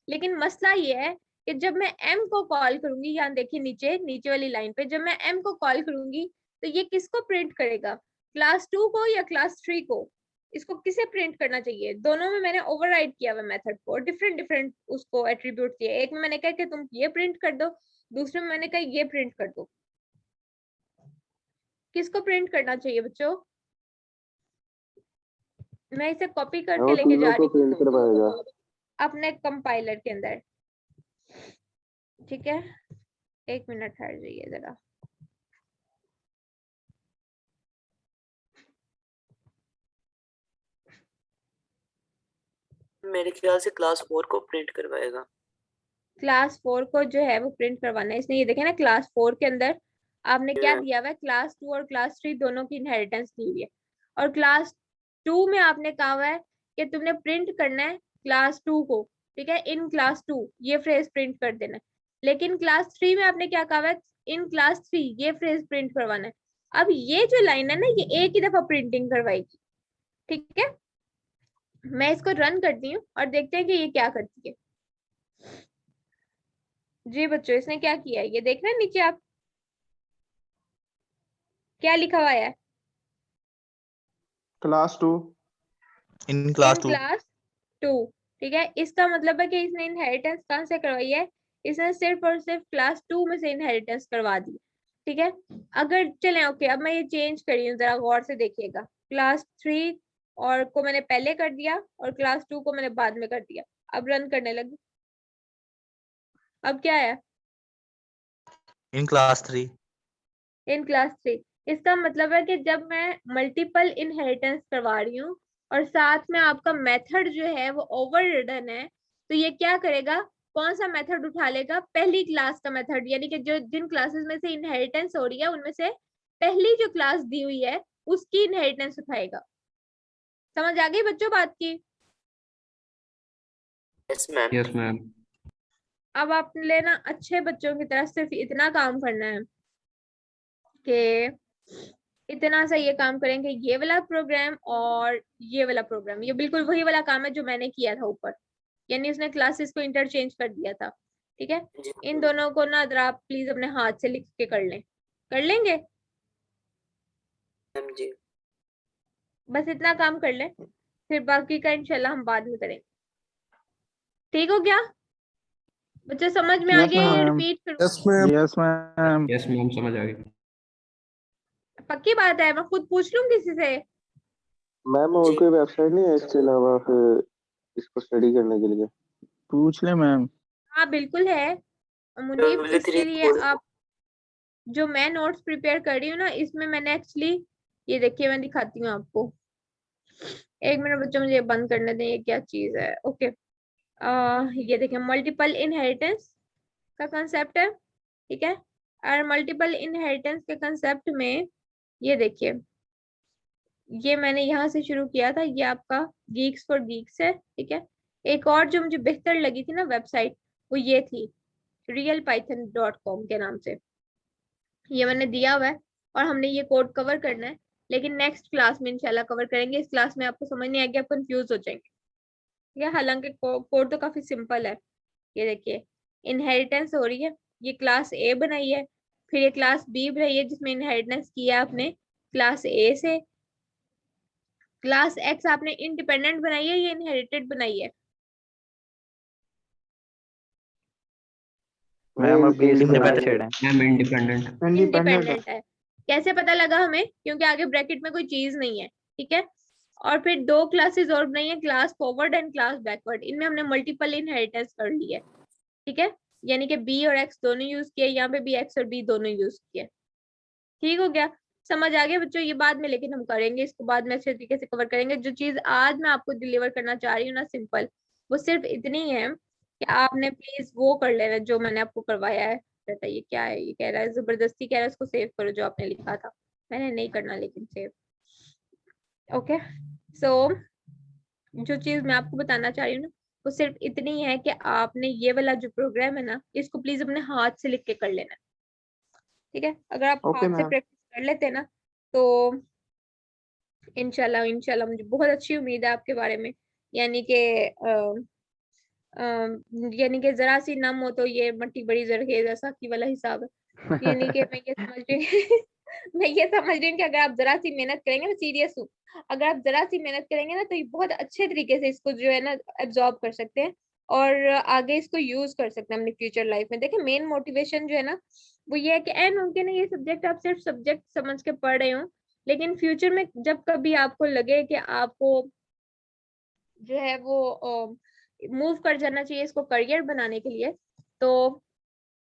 लेकिन मसला ये है कि जब मैं m को कॉल करूंगी, यहाँ देखिए नीचे वाली लाइन पे, जब मैं m को कॉल करूंगी तो ये किसको प्रिंट करेगा, क्लास 2 को या क्लास 3 को? इसको किसे प्रिंट करना चाहिए? दोनों में मैंने ओवरराइड किया हुआ मेथड को, डिफरेंट उसको एट्रीब्यूट दिए। एक में मैंने कहा कि तुम ये प्रिंट कर दो, दूसरे में मैंने कहा ये प्रिंट कर दो। किसको प्रिंट करना चाहिए बच्चों? मैं इसे कॉपी करके लेके जा रही प्रिंट करवाएगा। हूँ अपने कंपाइलर के अंदर, ठीक है। 1 मिनट ठहर जाइए जरा। मेरे ख्याल से क्लास 4 को प्रिंट करवाएगा। क्लास 4 को जो है वो प्रिंट करवाना है इसने। ये देखे ना क्लास 4 के अंदर आपने क्या दिया हुआ है, क्लास 2 और क्लास 3 दोनों की इनहेरिटेंस दी हुई है, और क्लास 2 में आपने कहा हुआ है कि तुमने प्रिंट करना है क्लास 2 को, ठीक है, इन क्लास 2 ये फ्रेज प्रिंट कर देना है। लेकिन क्लास 3 में आपने क्या कहा हुआ है, इन क्लास 3 ये फ्रेज प्रिंट करवाना है। अब ये जो लाइन है ना, ये एक ही दफा प्रिंटिंग करवाएगी, ठीक है। मैं इसको रन करती हूँ और देखते हैं कि ये क्या करती है। जी बच्चों, इसने क्या किया है ये देख रहे हैं नीचे आप, क्या लिखा हुआ है? Class 2। In class in 2। Class 2। ठीक है, इसका मतलब है कि इसने इनहेरिटेंस कहाँ से करवाई है? इसने सिर्फ और सिर्फ क्लास 2 में से इनहेरिटेंस करवा दी। ठीक है, अगर चलें ओके, अब मैं ये चेंज करी हूँ, जरा गौर से देखिएगा। क्लास 3 और को मैंने पहले कर दिया और क्लास 2 को मैंने बाद में कर दिया। अब रन करने लगी, अब क्या है? In class 3। In class 3। इसका मतलब है कि जब मैं मल्टीपल इनहेरिटेंस करवा रही हूँ और साथ में आपका मेथड जो है वो ओवररिडन है, तो ये क्या करेगा? कौन सा मेथड उठा लेगा? पहली क्लास का मेथड, यानी कि जो जिन क्लासेस में से इनहेरिटेंस हो रही है उनमें से पहली जो क्लास दी हुई है उसकी इनहेरिटेंस उठाएगा। समझ आ गई बच्चों बात की? Yes ma'am. Yes ma'am. अब आपने ना अच्छे बच्चों की तरह सिर्फ इतना काम करना है कि इतना सा ये काम करेंगे, ये वाला प्रोग्राम और ये वाला प्रोग्राम, ये बिल्कुल वही वाला काम है जो मैंने किया था ऊपर, यानी उसने क्लासेस को इंटरचेंज कर दिया था। ठीक है, जी इन दोनों को ना जरा आप प्लीज अपने हाथ से लिख के कर लें, कर लेंगे? मैम। जी बस इतना काम कर लें, फिर बाकी का इंशाल्लाह हम बाद में करेंगे। ठीक हो गया बच्चे? समझ में आ यस गया या मैम। रिपीट करूं? Yes ma'am. Yes ma'am. Yes ma'am, समझ आ गई। पक्की बात है, मैं खुद पूछ लूं किसी से? मैम और जी कोई वेबसाइट नहीं है इसके अलावा फिर इसको स्टडी करने के लिए? पूछ ले मैम। हाँ बिल्कुल है मुनीब, इसके लिए आप जो मैं नोट्स प्रिपेयर कर रही हूँ ना, इसमें मैंने एक्चुअली, ये देखिए मैं दिखाती हूँ आपको, एक मिनट बच्चों मुझे बंद करने दें, ये क्या चीज है? ओके, ये देखिए मल्टीपल इनहेरिटेंस का कंसेप्ट है। ठीक है, और मल्टीपल इनहेरिटेंस के कंसेप्ट में ये देखिए, ये मैंने यहाँ से शुरू किया था, ये आपका गीक्स फॉर गीक्स है। ठीक है, एक और जो मुझे बेहतर लगी थी ना वेबसाइट, वो ये थी realpython.com के नाम से, ये मैंने दिया हुआ है और हमने ये कोड कवर करना है, लेकिन नेक्स्ट क्लास में इंशाल्लाह कवर करेंगे। इस क्लास में आपको समझ नहीं आएगी, आप कंफ्यूज हो जाएंगे। ठीक है, हालांकि कोड तो काफी सिंपल है। ये देखिए इनहेरिटेंस हो रही है, ये क्लास ए बनाई है, फिर ये क्लास बी बनाई है जिसमें इनहेरिटेंस किया है आपने क्लास ए से, क्लास एक्स आपने इंडिपेंडेंट बनाई है, ये इनहेरिटेड बनाई है। मैम अभी इसमें Independent छेड़े। Ma'am independent. इंडिपेंडेंट है। कैसे पता लगा हमें? क्योंकि आगे ब्रैकेट में कोई चीज नहीं है। ठीक है, और फिर दो क्लासेस और बनाई है, class forward and class backward, इनमें हमने मल्टीपल इनहेरिटेंस कर ली है। ठीक है, यानी कि बी और एक्स दोनों यूज किए, यहाँ पे भी एक्स और बी दोनों यूज किए। ठीक हो गया? समझ आ गया बच्चों? ये बाद में लेकिन हम करेंगे, इसको बाद में अच्छे तरीके से कवर करेंगे। जो चीज आज मैं आपको डिलीवर करना चाह रही हूँ ना सिंपल, वो सिर्फ इतनी है कि आपने प्लीज वो कर लेना जो मैंने आपको करवाया है। कहता है ये क्या है, ये कह रहा है जबरदस्ती कह रहा है उसको सेव करो जो आपने लिखा था, मैंने नहीं करना लेकिन सेव। ओके, सो जो चीज मैं आपको बताना चाह रही हूँ ना, वो सिर्फ इतनी है कि आपने ये वाला जो प्रोग्राम है ना, इसको प्लीज अपने हाथ से लिख के कर लेना। ठीक है, अगर आप ओके हाथ से मैम। प्रैक्टिस कर लेते हैं ना, तो इंशाल्लाह इंशाल्लाह मुझे बहुत अच्छी उम्मीद है आपके बारे में। यानी कि यानी कि जरा सी नम हो तो ये मट्टी बड़ी जरखेज, ऐसा की वाला हिसाब है। यानी कि मैं ये समझ रही मैं ये समझ रही हूँ कि अगर आप जरा सी मेहनत करेंगे ना, सीरियस हूँ, अगर आप जरा सी मेहनत करेंगे ना, तो ये बहुत अच्छे तरीके से इसको जो है ना एब्जॉर्ब कर सकते हैं और आगे इसको यूज कर सकते हैं अपनी फ्यूचर लाइफ में। देखिए मेन मोटिवेशन जो है ना, वो ये है कि एन मुमकिन है ये सब्जेक्ट आप सिर्फ सब्जेक्ट समझ के पढ़ रहे हो, लेकिन फ्यूचर में जब कभी आपको लगे कि आपको जो है वो मूव कर जाना चाहिए इसको करियर बनाने के लिए, तो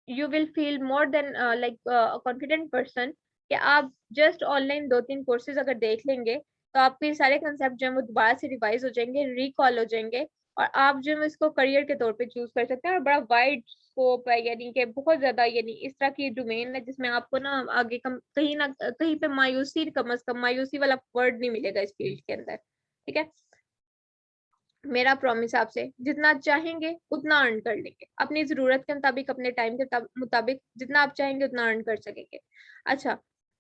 you will feel more than like confident person कि आप जस्ट ऑनलाइन 2-3 कोर्सेज अगर देख लेंगे तो आपके सारे कंसेप्ट जो है वो दोबारा से रिवाइज हो जाएंगे, रिकॉल हो जाएंगे, और आप जो है इसको करियर के तौर पे चूज कर सकते हैं। और बड़ा वाइड स्कोप है, यानी कि बहुत ज्यादा, यानी इस तरह की डोमेन है जिसमें आपको ना आगे कहीं ना कहीं पे मायूसी, कम अज कम मायूसी वाला वर्ड नहीं मिलेगा इस फील्ड के अंदर। ठीक है, मेरा प्रॉमिस आपसे, जितना चाहेंगे उतना अर्न कर लेंगे, अपनी जरूरत के मुताबिक, अपने टाइम के मुताबिक, जितना आप चाहेंगे उतना अर्न कर सकेंगे। अच्छा,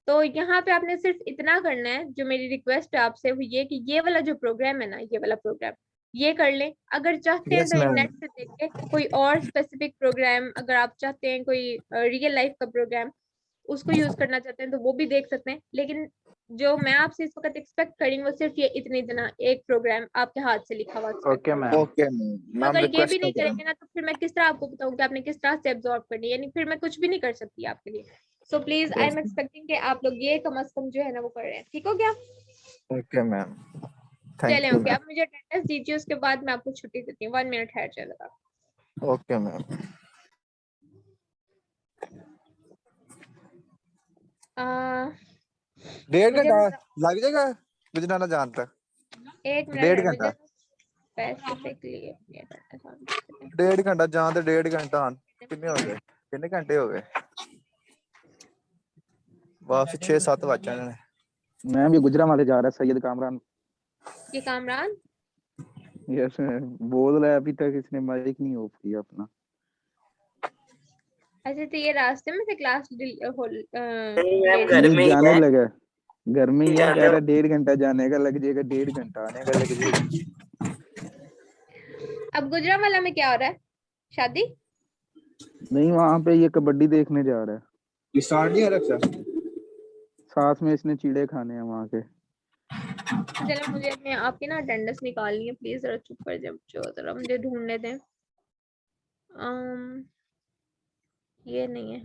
तो यहाँ पे आपने सिर्फ इतना करना है, जो मेरी रिक्वेस्ट है आपसे वो ये कि ये वाला जो प्रोग्राम है ना, ये वाला प्रोग्राम, ये कर लें। अगर चाहते हैं Yes, तो ma'am. नेट से देख के कोई और स्पेसिफिक प्रोग्राम, अगर आप चाहते हैं कोई रियल लाइफ का प्रोग्राम उसको यूज करना चाहते हैं तो वो भी देख सकते हैं। लेकिन जो मैं आपसे इस वक्त एक्सपेक्ट करी वो सिर्फ ये इतना एक प्रोग्राम आपके हाथ से लिखा हुआ expect ओके करूंगी। मैम। Okay, ma'am. अगर ये request भी नहीं कर रहा हूँ। करेंगे ना तो फिर मैं किस तरह आपको बताऊं कि आपने किस तरह से एब्जॉर्ब करनी है, यानी फिर मैं कुछ भी नहीं कर सकती आपके लिए। So please I am expecting कि आप लोग ये कम से कम जो है ना वो कर रहे हैं। ठीक हो गया? Okay, ma'am. Thank चलें, you, ओके। ma'am. आप मुझे अटेंडेंस दीजिए, उसके बाद मैं आपको छुट्टी देती हूँ। 1 मिनट है चलेगा। Okay, ma'am. डेढ़ मुझे घंटा लग जाएगा गुजराना जान तक? एक मिनट डेढ़ है, घंटा मुझे स्पेसिफिकली डेढ़ घंटा जान ते डेढ़ घंटा आन कितने हो गए? कितने घंटे हो गए? वापस 6-7 बज जाने ने। मैम ये गुजरावाले जा रहा है सैयद कामरान। ये कामरान यस बोल रहा है अभी तक इसने माइक नहीं ऑफ किया अपना। अच्छा, तो ये रास्ते में से क्लास नहीं मैम, घर नहीं में ही जाने है। लगा, घर में ही है। जाने कह रहा 1.5 घंटा जाने का लग जाएगा, 1.5 घंटा आने का लग जाएगा। अब गुजरावाला में क्या हो रहा है? शादी? नहीं वहाँ पे ये कबड्डी देखने जा रहा है, ये स्टार्ट नहीं है रखा। साथ में इसने चीड़े खाने हैं वहाँ के। चलो मुझे अपने आपकी ना अटेंडेंस निकालनी है, प्लीज जरा चुप कर जाओ, जरा मुझे ढूंढने दें। ये नहीं है,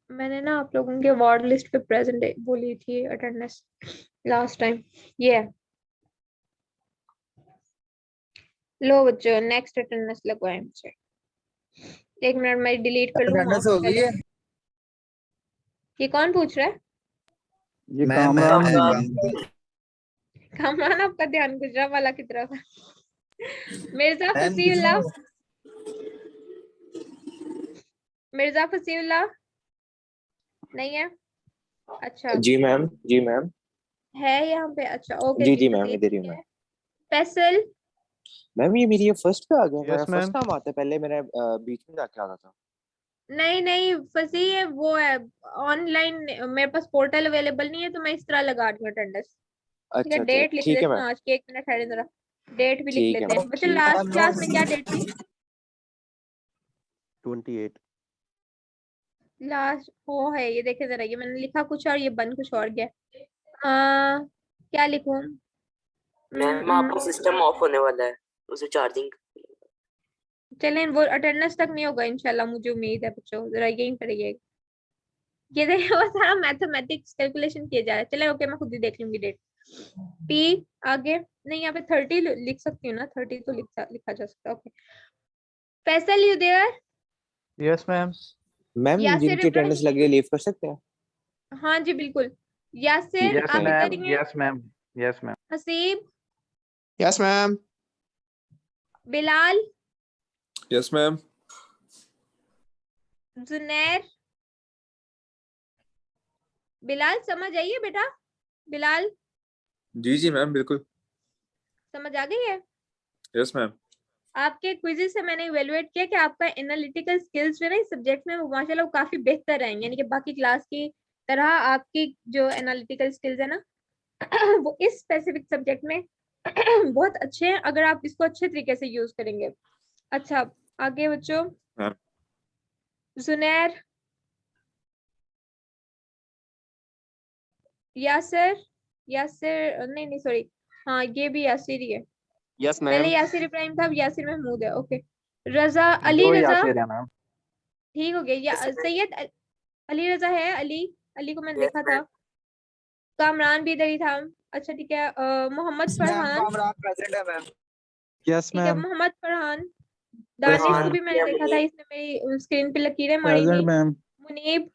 मैंने ना आप लोगों के वार्ड लिस्ट पे प्रेजेंट बोली थी अटेंडेंस लास्ट टाइम। ये है। लो बच्चों, नेक्स्ट अटेंडेंस लगवाएं मुझे। 1 मिनट मैं डिलीट कर लूँ अटेंडेंस हो गई है। ये कौन पूछ रहा है? ये मैं कामरान है। कामरान, आपका ध्यान गुजरावाला की तरफ है। मिर्जा फसीउल्लाह, मिर्जा फसीउल्लाह नहीं है? अच्छा जी मैम, जी मैम, है यहाँ पे। अच्छा ओके जी जी, जी मैम, फसील इधर ही ठीक मैम। है। फैसल मैम ये मेरी ये फर्स्ट पे आ गया, मेरा यस फर्स्ट मैम। नाम आता है, पहले मेरा बीच में जाके आता था। नहीं नहीं, फसी है वो है ऑनलाइन, मेरे पास पोर्टल अवेलेबल नहीं है तो मैं इस तरह लगा रही हूँ अटेंडेंस। ठीक है, अच्छा अच्छा, डेट लिख ठीक है देती हूँ मैम, आज की। 1 मिनट ठहरे जरा, डेट भी लिख ठीक है लेते हैं मैम, बच्चे। ठीक। लास्ट क्लास में क्या डेट थी? 28। लास्ट वो है, ये देखे जरा, ये मैंने लिखा कुछ और ये बन कुछ और गया। क्या लिखूं? मैम आपका सिस्टम ऑफ होने वाला है, उसे चार्जिंग। चलें, वो अटेंडेंस तक नहीं होगा इंशाल्लाह, मुझे उम्मीद है बच्चों, जरा यहीं पर ये देखिए वो सारा मैथमेटिक्स कैलकुलेशन किया जा रहा है। चले ओके, मैं खुद ही देख लूंगी डेट। पी आगे नहीं, यहाँ पे 30 लिख सकती हूँ ना, 30 तो लिखा जा सकता है। Okay Faisal, you there? Yes ma'am. Ma'am Yasir जिनकी अटेंडेंस इब्राहिम? लगी है लीव कर सकते हैं? हाँ जी बिल्कुल। यासिर यस आप मैम। इधर ही हैं? Yes ma'am. Yes ma'am. Haseeb? Yes ma'am. Bilal? Yes ma'am. Junair? Bilal समझ आइए बेटा, बिलाल जी जी मैम, बिल्कुल। समझ आ गई है? Yes ma'am. आपके क्विज़ से मैंने इवेलुएट किया कि आपका एनालिटिकल स्किल्स जो है ना इस सब्जेक्ट में वो माशाल्लाह वो काफी बेहतर है, यानी कि बाकी क्लास की तरह आपकी जो एनालिटिकल स्किल्स है ना वो इस स्पेसिफिक सब्जेक्ट में बहुत अच्छे हैं, अगर आप इसको अच्छे तरीके से यूज करेंगे। अच्छा आगे बच्चों, हाँ। जुनैर? यासिर? यासिर नहीं नहीं सॉरी, हाँ ये भी यासिर ही है। यस पहले मैम। यासिर इब्राहिम था, अब यासिर महमूद है। ओके रजा, अली दो रजा? यासिर है मैम। ठीक हो गया। या सैयद अली रजा है? अली, अली को मैंने देखा था। कामरान भी इधर ही था। अच्छा ठीक है। मोहम्मद फरहान? कामरान प्रेजेंट है मैम। यस ठीक है, मैम। मोहम्मद फरहान। दानिश को भी मैंने देखा था, इसने मेरी स्क्रीन पे लकीरें मारी प्रेजेंट थी। मैम। मुनीब?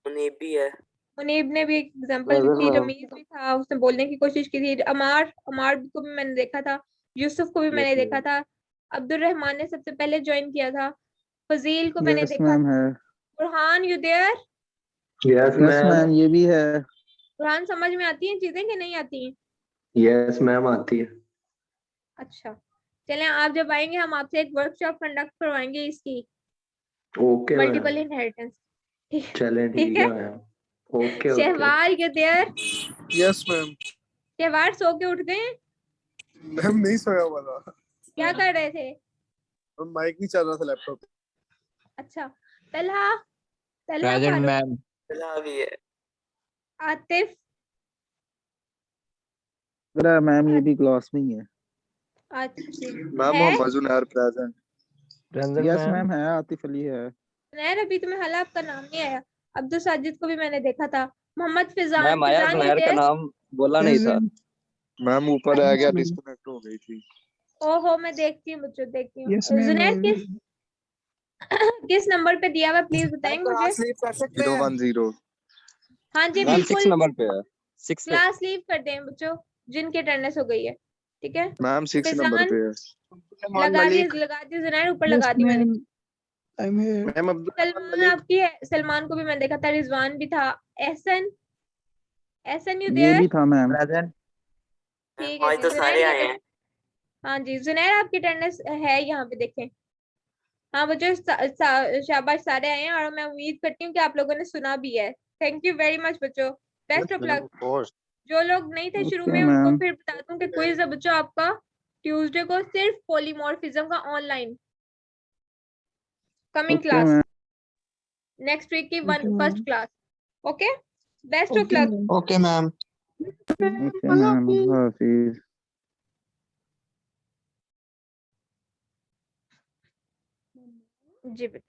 मुनीब भी है। मुनीब ने भी एक एग्जांपल दी थी। रमीज भी था, उसने बोलने की कोशिश की थी। अमार, अमार को भी मैंने देखा था। यूसुफ को भी मैंने देखा था। अब्दुल रहमान ने सबसे पहले ज्वाइन किया था। फजील को मैंने यस देखा मैम था। है। Burhan you there? Yes yes ma'am ये भी है। बुरहान समझ में आती हैं चीजें कि नहीं आती हैं? यस मैम आती है। अच्छा चलें, आप जब आएंगे हम आपसे एक वर्कशॉप कंडक्ट करवाएंगे इसकी, ओके मल्टीपल मैम, इनहेरिटेंस। चलें ठीक ठीक है। है ma'am. Okay okay. Shahwar you there? Yes ma'am. Shahwar सो के उठ गए हैं? मैम नहीं सोया हुआ था, क्या कर रहे थे? माइक नहीं चल रहा था लैपटॉप। अच्छा, तलहा, तलहा प्रेजेंट फारूक, मैम। चला भी है। आतिफ, मेरा मैम ये भी क्लास में ही है। आतिफ मैम है? Mohammad Junair present. Present yes ma'am. Ma'am है, आतिफ अली है। जुनैर, अभी तुम्हें हला आपका नाम नहीं आया। अब्दुल साजिद को भी मैंने देखा था। मोहम्मद फिजान, मैम आया, फिजान जुनैर का यूदेस। नाम बोला नहीं था। मैम ऊपर आ गया, डिस्कनेक्ट हो गई थी। ओहो, मैं देखती हूँ बच्चों, देखती हूँ। Yes ma'am. जुनैर किस किस नंबर पे दिया हुआ, प्लीज बताएंगे मुझे। क्लास लीव कर सकते हैं? 010। हाँ जी मैम 6 बिल्कुल, नंबर पे है। 6 पे। क्लास लीव कर दें बच्चों जिनकी अटेंडेंस हो गई है। ठीक है, मैम 6 नंबर फिजान पे है। लगा दी, लगा दी जुनैर, ऊपर लगा दी मैंने। मैम अब्दुल सलमान आपकी है, सलमान को भी मैंने देखा था, रिजवान भी था। एहसन, एहसन यू ये देयर? भी था मैम। प्रेजेंट। ठीक है आज जी। तो जुनैर सारे की आए हैं। हाँ जी, जुनैर आपकी अटेंडेंस है यहाँ पे, देखें। हाँ बच्चों, शाबाश, सारे आए हैं और मैं उम्मीद करती हूँ कि आप लोगों ने सुना भी है। थैंक यू वेरी मच बच्चों, बेस्ट ऑफ लक। जो लोग नहीं थे शुरू ओके में उनको मैम। फिर बता दूं कि क्विज है बच्चों आपका ट्यूसडे को, सिर्फ पॉलीमॉर्फिज्म का online, coming okay class, ma'am. Next week की first class. Okay, best of okay luck. Ma'am. Okay ma'am. Okay ma'am, Allah हाफिज। जी बेटा।